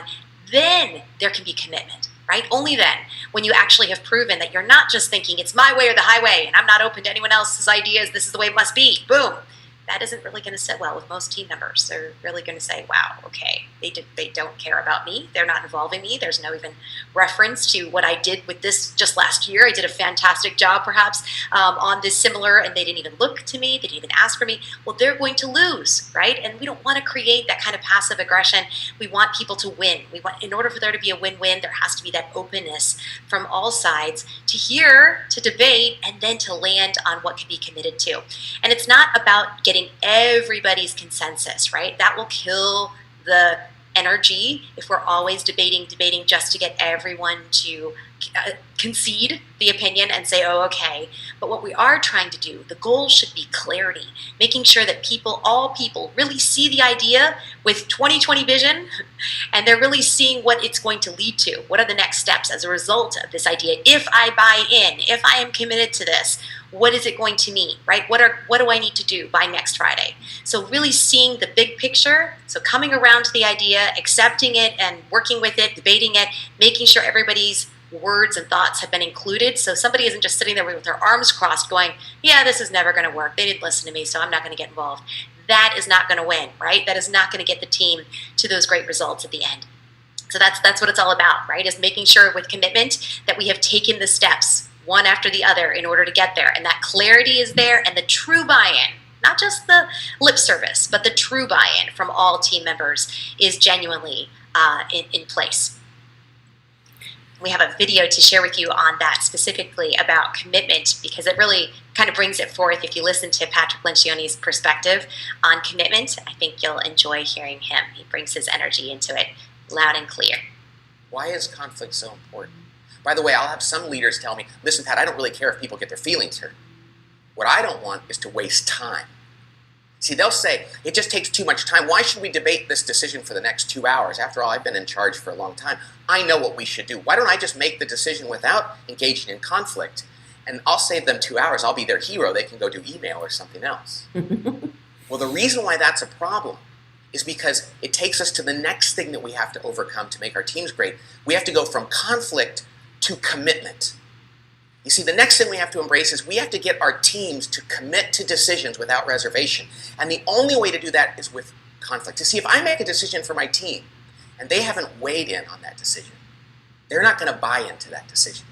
Speaker 3: Then there can be commitment, right? Only then, when you actually have proven that you're not just thinking it's my way or the highway and I'm not open to anyone else's ideas, this is the way it must be. Boom. that isn't really going to sit well with most team members. They're really going to say, wow, okay, they don't care about me. They're not involving me. There's no even reference to what I did with this just last year. I did a fantastic job perhaps on this similar, and they didn't even look to me. They didn't even ask for me. Well, they're going to lose, right? And we don't want to create that kind of passive aggression. We want people to win. We want, in order for there to be a win-win, there has to be that openness from all sides to hear, to debate, and then to land on what can be committed to. And it's not about getting everybody's consensus, right? That will kill the energy if we're always debating just to get everyone to concede the opinion and say, oh, okay. But what we are trying to do, the goal should be clarity, making sure that all people really see the idea with 20/20 vision, and they're really seeing what it's going to lead to. What are the next steps as a result of this idea? If I buy in, if I am committed to this, what is it going to mean, right? What do I need to do by next Friday? So really seeing the big picture, so coming around to the idea, accepting it and working with it, debating it, making sure everybody's words and thoughts have been included. So somebody isn't just sitting there with their arms crossed going, yeah, this is never going to work. They didn't listen to me, so I'm not going to get involved. That is not going to win, right? That is not going to get the team to those great results at the end. So that's what it's all about, right? Is making sure with commitment that we have taken the steps one after the other in order to get there. And that clarity is there, and the true buy-in, not just the lip service, but the true buy-in from all team members is genuinely in place. We have a video to share with you on that, specifically about commitment, because it really kind of brings it forth. If you listen to Patrick Lencioni's perspective on commitment, I think you'll enjoy hearing him. He brings his energy into it loud and clear.
Speaker 5: Why is conflict so important? By the way, I'll have some leaders tell me, listen, Pat, I don't really care if people get their feelings hurt. What I don't want is to waste time. See, they'll say, it just takes too much time. Why should we debate this decision for the next 2 hours? After all, I've been in charge for a long time. I know what we should do. Why don't I just make the decision without engaging in conflict? And I'll save them 2 hours. I'll be their hero. They can go do email or something else. Well, the reason why that's a problem is because it takes us to the next thing that we have to overcome to make our teams great. We have to go from conflict to commitment. You see, the next thing we have to embrace is we have to get our teams to commit to decisions without reservation. And the only way to do that is with conflict. You see, if I make a decision for my team and they haven't weighed in on that decision, they're not going to buy into that decision.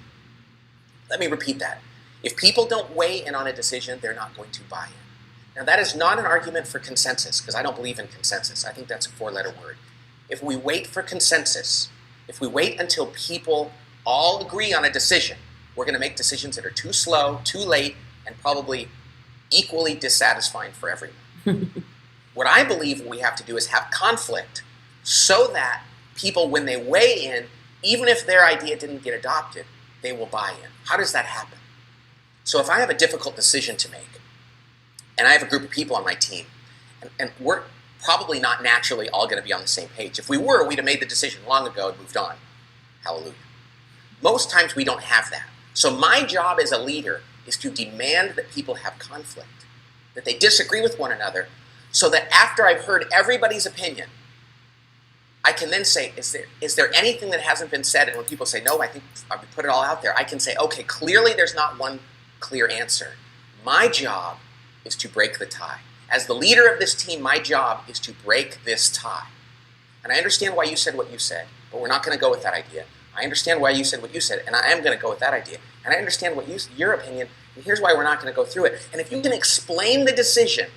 Speaker 5: Let me repeat that. If people don't weigh in on a decision, they're not going to buy in. Now, that is not an argument for consensus, because I don't believe in consensus. I think that's a 4-letter word. If we wait for consensus, if we wait until people all agree on a decision, we're going to make decisions that are too slow, too late, and probably equally dissatisfying for everyone. What I believe we have to do is have conflict so that people, when they weigh in, even if their idea didn't get adopted, they will buy in. How does that happen? So if I have a difficult decision to make, and I have a group of people on my team, and we're probably not naturally all going to be on the same page. If we were, we'd have made the decision long ago and moved on. Hallelujah. Most times we don't have that. So my job as a leader is to demand that people have conflict, that they disagree with one another, so that after I've heard everybody's opinion, I can then say, is there anything that hasn't been said? And when people say, no, I think I've put it all out there, I can say, okay, clearly there's not one clear answer. My job is to break the tie. As the leader of this team, my job is to break this tie. And I understand why you said what you said, but we're not going to go with that idea. I understand why you said what you said, and I am going to go with that idea. And I understand what your opinion, and here's why we're not going to go through it. And if you can explain the decision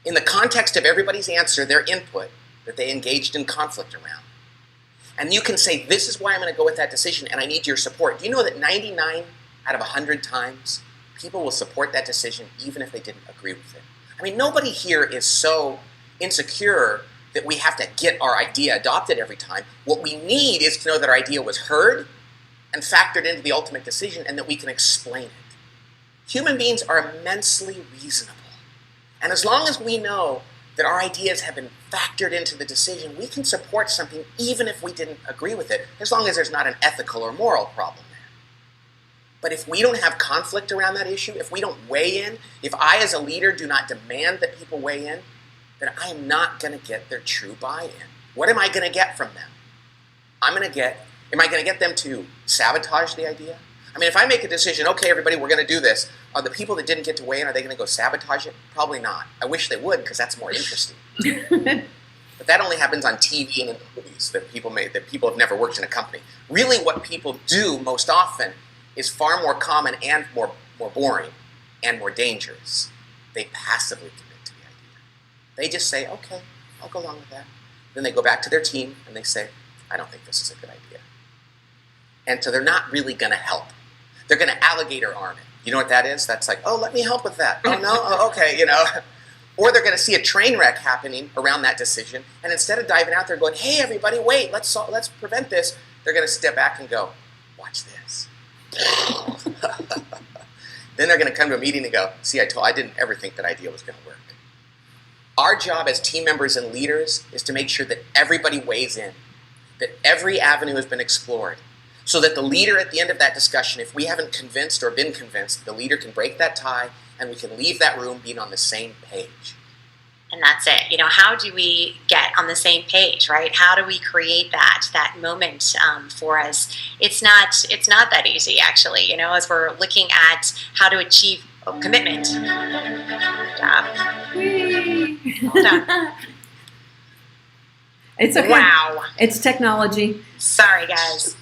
Speaker 5: in the context of everybody's answer, their input, that they engaged in conflict around, and you can say, this is why I'm going to go with that decision, and I need your support. Do you know that 99 out of 100 times, people will support that decision even if they didn't agree with it? I mean, nobody here is so insecure that we have to get our idea adopted every time. What we need is to know that our idea was heard and factored into the ultimate decision, and that we can explain it. Human beings are immensely reasonable. And as long as we know that our ideas have been factored into the decision, we can support something even if we didn't agree with it, as long as there's not an ethical or moral problem there. But if we don't have conflict around that issue, if we don't weigh in, if I as a leader do not demand that people weigh in, then I am not going to get their true buy-in. What am I going to get from them? Am I going to get them to sabotage the idea? I mean, if I make a decision, okay, everybody, we're going to do this, are the people that didn't get to weigh in, are they going to go sabotage it? Probably not. I wish they would, because that's more interesting. But that only happens on TV and in movies that people have never worked in a company. Really, what people do most often is far more common and more boring and more dangerous. They passively commit to the idea. They just say, okay, I'll go along with that. Then they go back to their team and they say, I don't think this is a good idea. And so they're not really going to help. They're going to alligator arm it. You know what that is? That's like, oh, let me help with that. Oh, no? Oh, okay, Or they're going to see a train wreck happening around that decision, and instead of diving out there going, hey, everybody, wait, let's prevent this, they're going to step back and go, watch this. Then they're going to come to a meeting and go, see, I didn't ever think that idea was going to work. Our job as team members and leaders is to make sure that everybody weighs in, that every avenue has been explored, so that the leader at the end of that discussion, if we haven't convinced or been convinced, the leader can break that tie and we can leave that room being on the same page.
Speaker 3: And that's it. How do we get on the same page, right? How do we create that moment for us? It's not that easy, actually. As we're looking at how to achieve commitment. Hold on.
Speaker 2: It's okay.
Speaker 3: Wow.
Speaker 2: It's technology.
Speaker 3: Sorry, guys.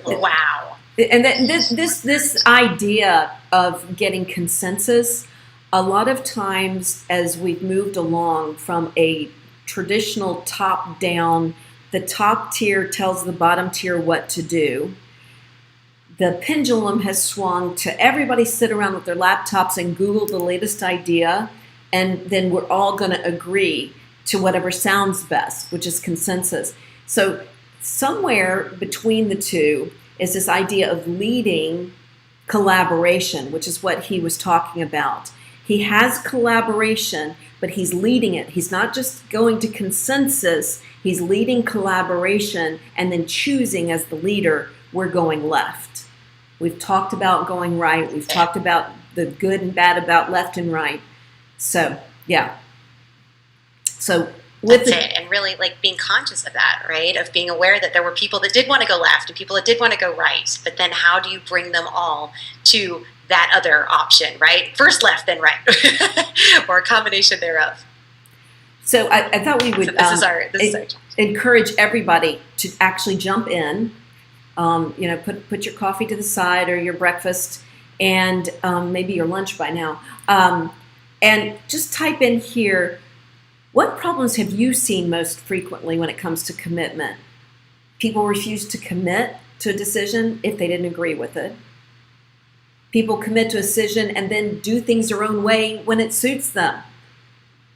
Speaker 3: Wow.
Speaker 2: And then this idea of getting consensus, a lot of times as we've moved along from a traditional top-down, the top tier tells the bottom tier what to do, the pendulum has swung to everybody sit around with their laptops and Google the latest idea, and then we're all going to agree to whatever sounds best, which is consensus. So somewhere between the two is this idea of leading collaboration, which is what he was talking about. He has collaboration, but he's leading it. He's not just going to consensus, he's leading collaboration and then choosing as the leader, we're going left. We've talked about going right. We've talked about the good and bad about left and right. So, yeah. So
Speaker 3: that's it. And really being conscious of that, right? Of being aware that there were people that did want to go left and people that did want to go right. But then how do you bring them all to that other option, right? First left, then right. Or a combination thereof.
Speaker 2: So I thought we would
Speaker 3: so this is our
Speaker 2: encourage everybody to actually jump in. Put your coffee to the side or your breakfast and maybe your lunch by now. And just type in here, what problems have you seen most frequently when it comes to commitment? People refuse to commit to a decision if they didn't agree with it. People commit to a decision and then do things their own way when it suits them.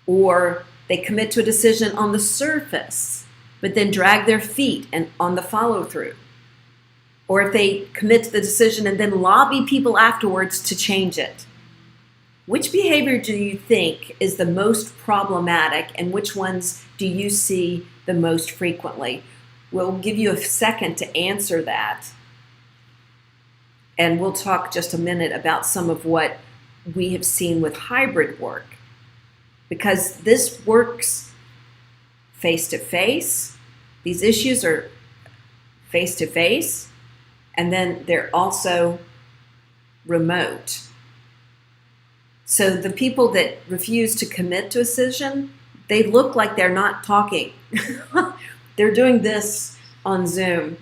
Speaker 2: Or they commit to a decision on the surface, but then drag their feet and on the follow-through. Or if they commit to the decision and then lobby people afterwards to change it. Which behavior do you think is the most problematic and which ones do you see the most frequently? We'll give you a second to answer that. And we'll talk just a minute about some of what we have seen with hybrid work. Because this works face-to-face. These issues are face-to-face. And then they're also remote. So the people that refuse to commit to a decision, they look like they're not talking. They're doing this on Zoom,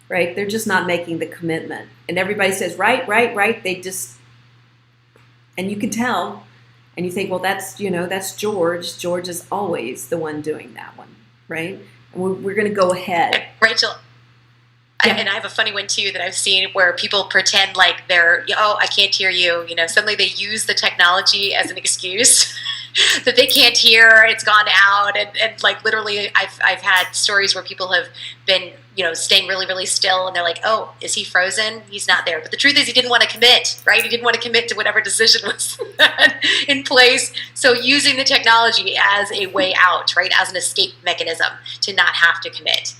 Speaker 2: right? They're just not making the commitment. And everybody says, right. They just, and you can tell, and you think, well, that's George. George is always the one doing that one, right? And we're going to go ahead.
Speaker 3: Rachel,
Speaker 2: yeah.
Speaker 3: And I have a funny one too that I've seen where people pretend like they're, I can't hear you. Suddenly they use the technology as an excuse that they can't hear. It's gone out, and literally, I've had stories where people have been, staying really, really still, and they're like, oh, is he frozen? He's not there. But the truth is, he didn't want to commit, right? He didn't want to commit to whatever decision was in place. So using the technology as a way out, right, as an escape mechanism to not have to commit.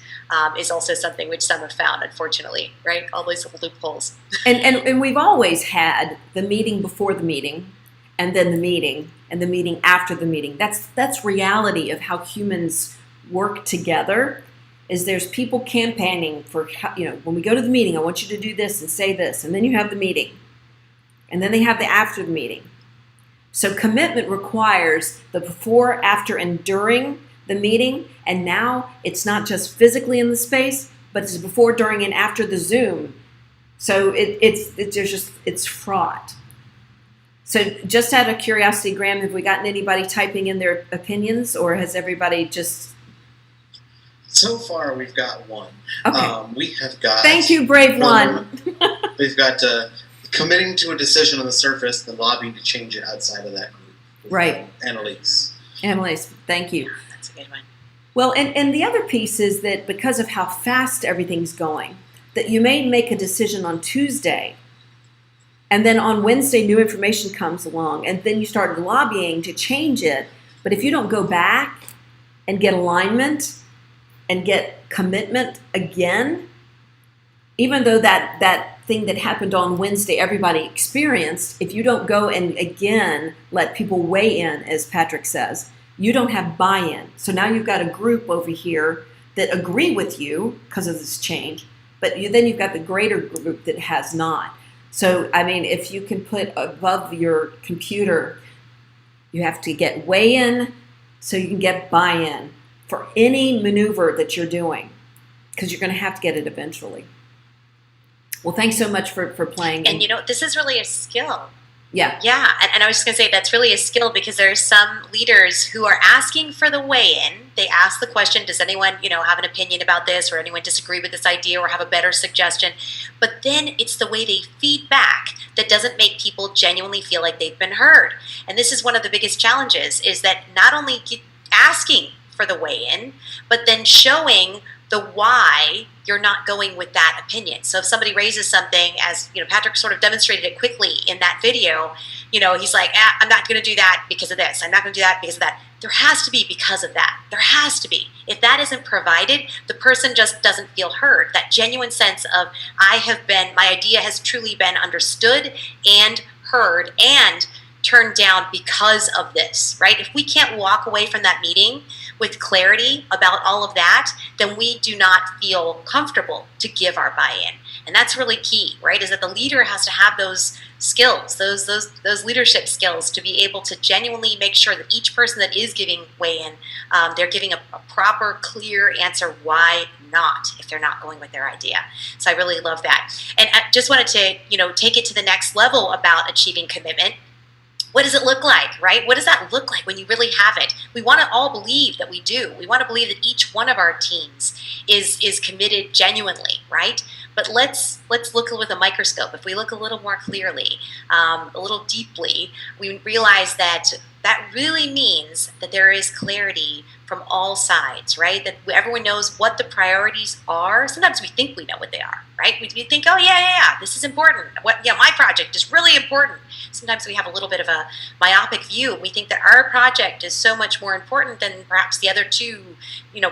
Speaker 3: Is also something which some have found, unfortunately, right? All these little loopholes.
Speaker 2: And we've always had the meeting before the meeting, and then the meeting, and the meeting after the meeting. That's reality of how humans work together. is there's people campaigning for, when we go to the meeting, I want you to do this and say this, and then you have the meeting. And then they have the after the meeting. So commitment requires the before, after, and during the meeting. And now it's not just physically in the space, but it's before, during, and after the Zoom. So it's fraught. So just out of curiosity, Graham, have we gotten anybody typing in their opinions, or has everybody just...
Speaker 1: So far, we've got one.
Speaker 2: Okay.
Speaker 1: We have got...
Speaker 2: Thank you, brave one.
Speaker 1: We've got committing to a decision on the surface, then lobbying to change it outside of that group.
Speaker 2: Right.
Speaker 1: Annalise.
Speaker 2: Annalise, thank you.
Speaker 3: That's a good one.
Speaker 2: Well, and the other piece is that because of how fast everything's going, that you may make a decision on Tuesday, and then on Wednesday new information comes along, and then you start lobbying to change it. But if you don't go back and get alignment and get commitment again, even though that thing that happened on Wednesday everybody experienced, if you don't go and again let people weigh in, as Patrick says, you don't have buy-in. So now you've got a group over here that agree with you because of this change, but then you've got the greater group that has not. So, I mean, if you can put above your computer, you have to get weigh-in so you can get buy-in for any maneuver that you're doing, because you're going to have to get it eventually. Well, thanks so much for playing.
Speaker 3: And this is really a skill.
Speaker 2: Yeah.
Speaker 3: Yeah, and I was just going to say that's really a skill, because there are some leaders who are asking for the weigh-in. They ask the question, does anyone, have an opinion about this, or anyone disagree with this idea or have a better suggestion? But then it's the way they feed back that doesn't make people genuinely feel like they've been heard. And this is one of the biggest challenges, is that not only asking for the weigh-in, but then showing the why you're not going with that opinion. So if somebody raises something, as Patrick sort of demonstrated it quickly in that video, he's like, I'm not going to do that because of this. I'm not going to do that because of that. There has to be because of that. There has to be. If that isn't provided, the person just doesn't feel heard. That genuine sense of my idea has truly been understood and heard and turned down because of this, right? If we can't walk away from that meeting with clarity about all of that, then we do not feel comfortable to give our buy-in. And that's really key, right? Is that the leader has to have those skills, those leadership skills, to be able to genuinely make sure that each person that is giving weigh-in, they're giving a proper, clear answer why not, if they're not going with their idea. So I really love that. And I just wanted to, take it to the next level about achieving commitment. What does it look like, right? What does that look like when you really have it? We want to all believe that we do. We want to believe that each one of our teams is committed genuinely, right? But let's look with a microscope. If we look a little more clearly, a little deeply, we realize that really means that there is clarity from all sides, right? That everyone knows what the priorities are. Sometimes we think we know what they are, right? We think, oh yeah, this is important. My project is really important. Sometimes we have a little bit of a myopic view. We think that our project is so much more important than perhaps the other two,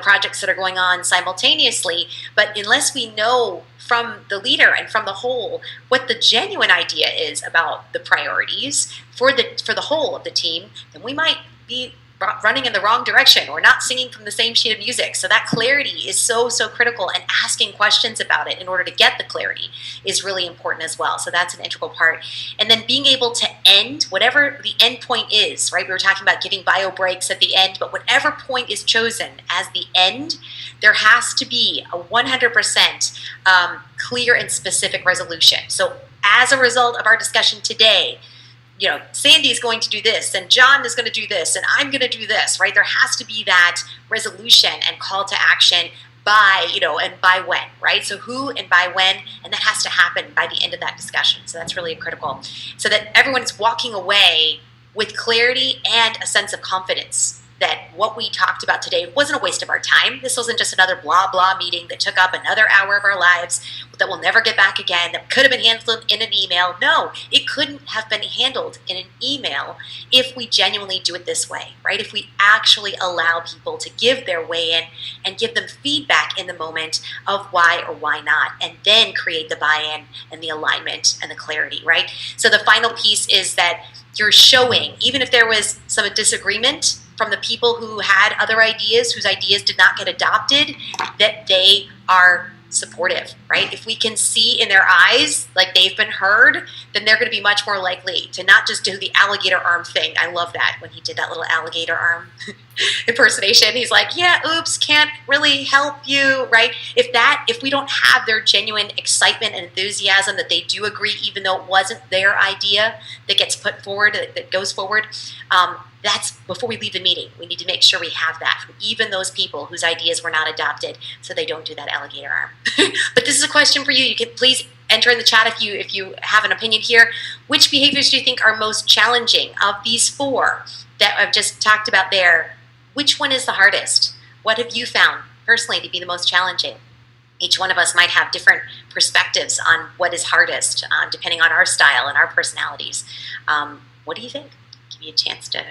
Speaker 3: projects that are going on simultaneously. But unless we know from the leader and from the whole what the genuine idea is about the priorities for the whole of the team, then we might be running in the wrong direction or not singing from the same sheet of music. So that clarity is so critical, and asking questions about it in order to get the clarity is really important as well. So that's an integral part. And then being able to end whatever the end point is, right? We were talking about giving bio breaks at the end, but whatever point is chosen as the end, there has to be a 100% clear and specific resolution. So as a result of our discussion today, Sandy is going to do this, and John is going to do this, and I'm going to do this, right? There has to be that resolution and call to action by, and by when, right? So who and by when, and that has to happen by the end of that discussion. So that's really critical, so that everyone is walking away with clarity and a sense of confidence that what we talked about today wasn't a waste of our time. This wasn't just another blah, blah meeting that took up another hour of our lives that we'll never get back again, that could have been handled in an email. No, it couldn't have been handled in an email if we genuinely do it this way, right? If we actually allow people to give their way in and give them feedback in the moment of why or why not, and then create the buy-in and the alignment and the clarity, right? So the final piece is that you're showing, even if there was some disagreement, from the people who had other ideas, whose ideas did not get adopted, that they are supportive, right? If we can see in their eyes like they've been heard, then they're going to be much more likely to not just do the alligator arm thing. I love that when he did that little alligator arm impersonation. He's like, yeah, oops, can't really help you, right? If we don't have their genuine excitement and enthusiasm that they do agree, even though it wasn't their idea that gets put forward, that goes forward, that's before we leave the meeting. We need to make sure we have that from even those people whose ideas were not adopted, so they don't do that alligator arm. But this is a question for you. You can please enter in the chat if you have an opinion here. Which behaviors do you think are most challenging of these 4 that I've just talked about there? Which one is the hardest? What have you found personally to be the most challenging? Each one of us might have different perspectives on what is hardest, depending on our style and our personalities. What do you think? Give you a chance to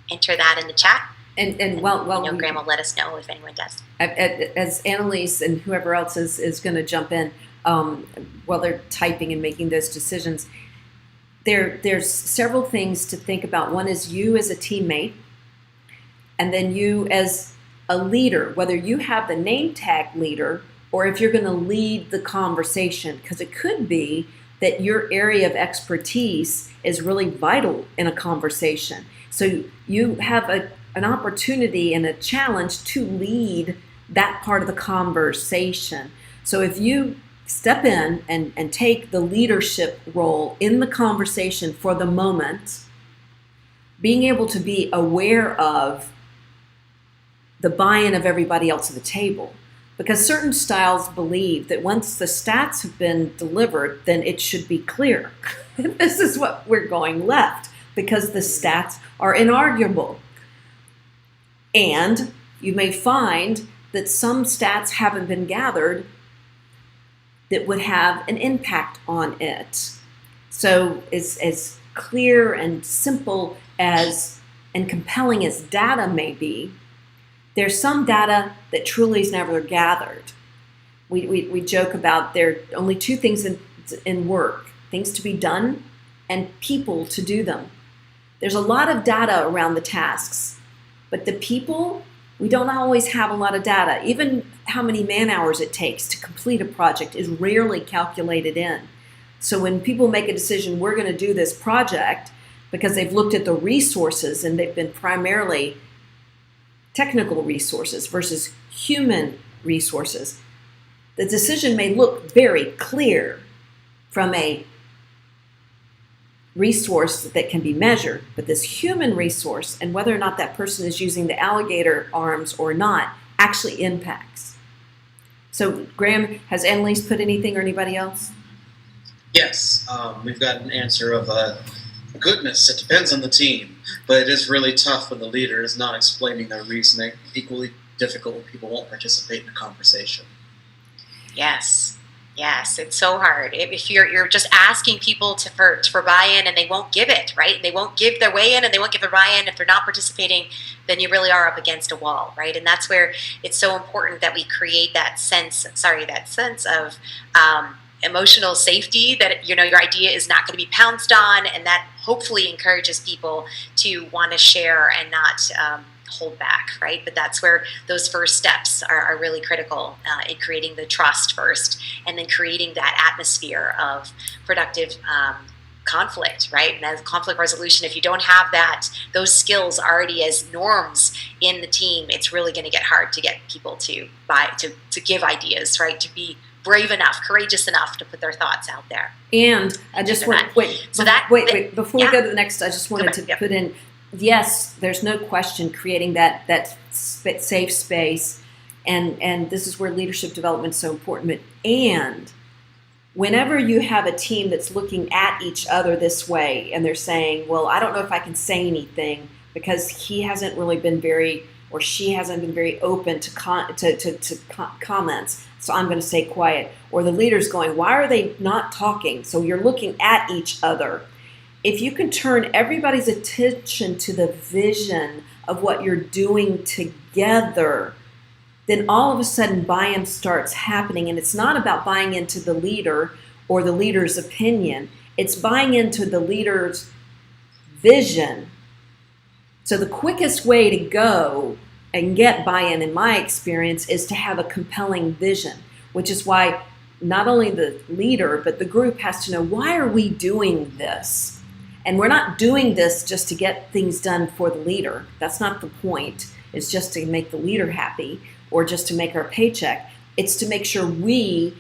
Speaker 3: enter that in the chat.
Speaker 2: And
Speaker 3: Graham will let us know if anyone does.
Speaker 2: As Annalise and whoever else is going to jump in while they're typing and making those decisions, there's several things to think about. One is you as a teammate, and then you as a leader, whether you have the name tag leader or if you're going to lead the conversation, because it could be that your area of expertise is really vital in a conversation. So you have an opportunity and a challenge to lead that part of the conversation. So if you step in and take the leadership role in the conversation for the moment, being able to be aware of the buy-in of everybody else at the table. Because certain styles believe that once the stats have been delivered, then it should be clear. This is what we're going left, because the stats are inarguable. And you may find that some stats haven't been gathered that would have an impact on it. So it's as clear and simple as and compelling as data may be, there's some data that truly is never gathered. We joke about there are only 2 things in work, things to be done and people to do them. There's a lot of data around the tasks, but the people, we don't always have a lot of data. Even how many man hours it takes to complete a project is rarely calculated in. So when people make a decision, we're going to do this project because they've looked at the resources and they've been primarily technical resources versus human resources, the decision may look very clear from a resource that can be measured, but this human resource and whether or not that person is using the alligator arms or not actually impacts. So Graham, has Annalise put anything or anybody else?
Speaker 1: Yes, we've got an answer of goodness, it depends on the team, but it is really tough when the leader is not explaining their reasoning. Equally difficult when people won't participate in a conversation.
Speaker 3: Yes, it's so hard. If you're just asking people for buy-in and they won't give it, right? They won't give their way in and they won't give their buy-in. If they're not participating, then you really are up against a wall, right? And that's where it's so important that we create that sense of emotional safety, that your idea is not going to be pounced on, and that hopefully encourages people to want to share and not hold back, right? But that's where those first steps are really critical in creating the trust first, and then creating that atmosphere of productive conflict, right? And as conflict resolution, if you don't have those skills already as norms in the team, it's really going to get hard to get people to give ideas, right? To be brave enough, courageous enough to put their thoughts out there.
Speaker 2: And I just want wait before we go to the next, I just wanted to put in, yes, there's no question creating that safe space, and this is where leadership development is so important. And whenever you have a team that's looking at each other this way and they're saying, well, I don't know if I can say anything because he hasn't really been very, or she hasn't been very open to comments, so I'm going to stay quiet. Or the leader's going, why are they not talking? So you're looking at each other. If you can turn everybody's attention to the vision of what you're doing together, then all of a sudden buy-in starts happening. And it's not about buying into the leader or the leader's opinion. It's buying into the leader's vision So the quickest way to go and get buy-in, in my experience, is to have a compelling vision, which is why not only the leader, but the group has to know, why are we doing this? And we're not doing this just to get things done for the leader. That's not the point. It's just to make the leader happy or just to make our paycheck. It's to make sure we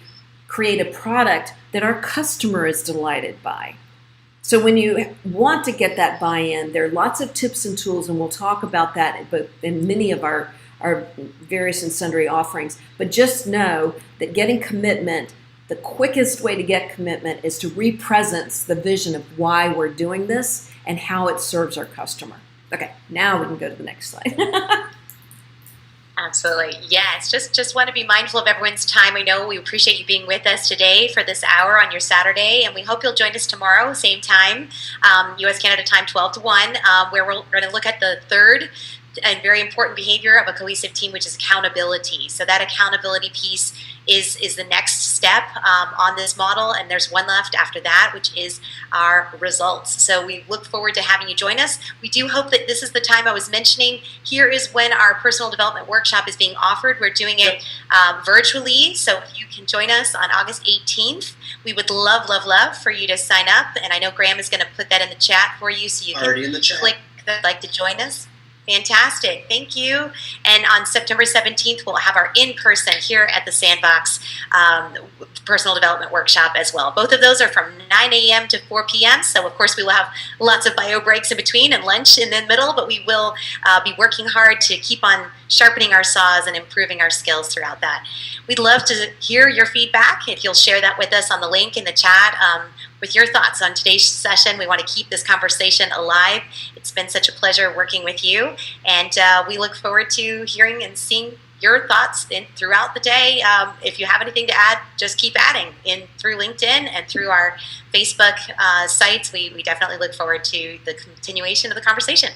Speaker 2: create a product that our customer is delighted by. So when you want to get that buy-in, there are lots of tips and tools, and we'll talk about that in many of our various and sundry offerings. But just know that getting commitment, the quickest way to get commitment is to re-presence the vision of why we're doing this and how it serves our customer. Okay, now we can go to the next slide.
Speaker 3: Absolutely. Yes. Just want to be mindful of everyone's time. I know we appreciate you being with us today for this hour on your Saturday, and we hope you'll join us tomorrow, same time, U.S. Canada time, 12 to 1, where we're going to look at the third and very important behavior of a cohesive team, which is accountability. So that accountability piece is the next step on this model, and there's one left after that, which is our results. So we look forward to having you join us. We do hope that this is the time I was mentioning. Here is when our personal development workshop is being offered. We're doing it virtually, so if you can join us on August 18th, we would love for you to sign up, and I know Graham is going to put that in the chat for you, so you can click the like to join us. Fantastic. Thank you. And on September 17th, we'll have our in-person here at the Sandbox personal development workshop as well. Both of those are from 9 a.m. to 4 p.m. So, of course, we will have lots of bio breaks in between and lunch in the middle, but we will be working hard to keep on sharpening our saws and improving our skills throughout that. We'd love to hear your feedback. If you'll share that with us on the link in the chat, with your thoughts on today's session. We want to keep this conversation alive. It's been such a pleasure working with you, and we look forward to hearing and seeing your thoughts throughout the day. If you have anything to add, just keep adding through LinkedIn and through our Facebook sites. We definitely look forward to the continuation of the conversation.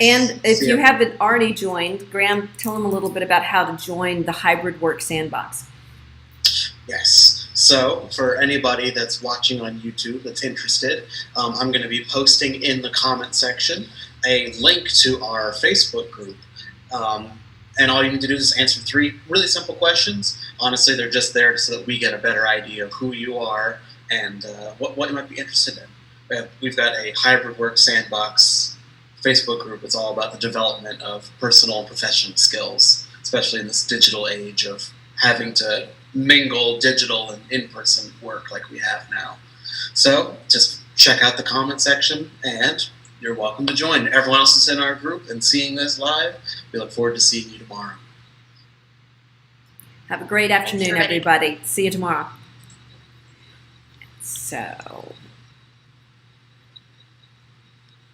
Speaker 2: And if you haven't already joined, Graham, tell them a little bit about how to join the Hybrid Work Sandbox.
Speaker 1: Yes. So for anybody that's watching on YouTube that's interested, I'm going to be posting in the comment section a link to our Facebook group. And all you need to do is answer 3 really simple questions. Honestly, they're just there so that we get a better idea of who you are and what you might be interested in. We've got a Hybrid Work Sandbox Facebook group. It's all about the development of personal and professional skills, especially in this digital age of having to mingle digital and in-person work like we have now. So just check out the comment section and you're welcome to join. Everyone else is in our group and seeing this live. We look forward to seeing you tomorrow.
Speaker 2: Have a great afternoon, everybody. See you tomorrow. So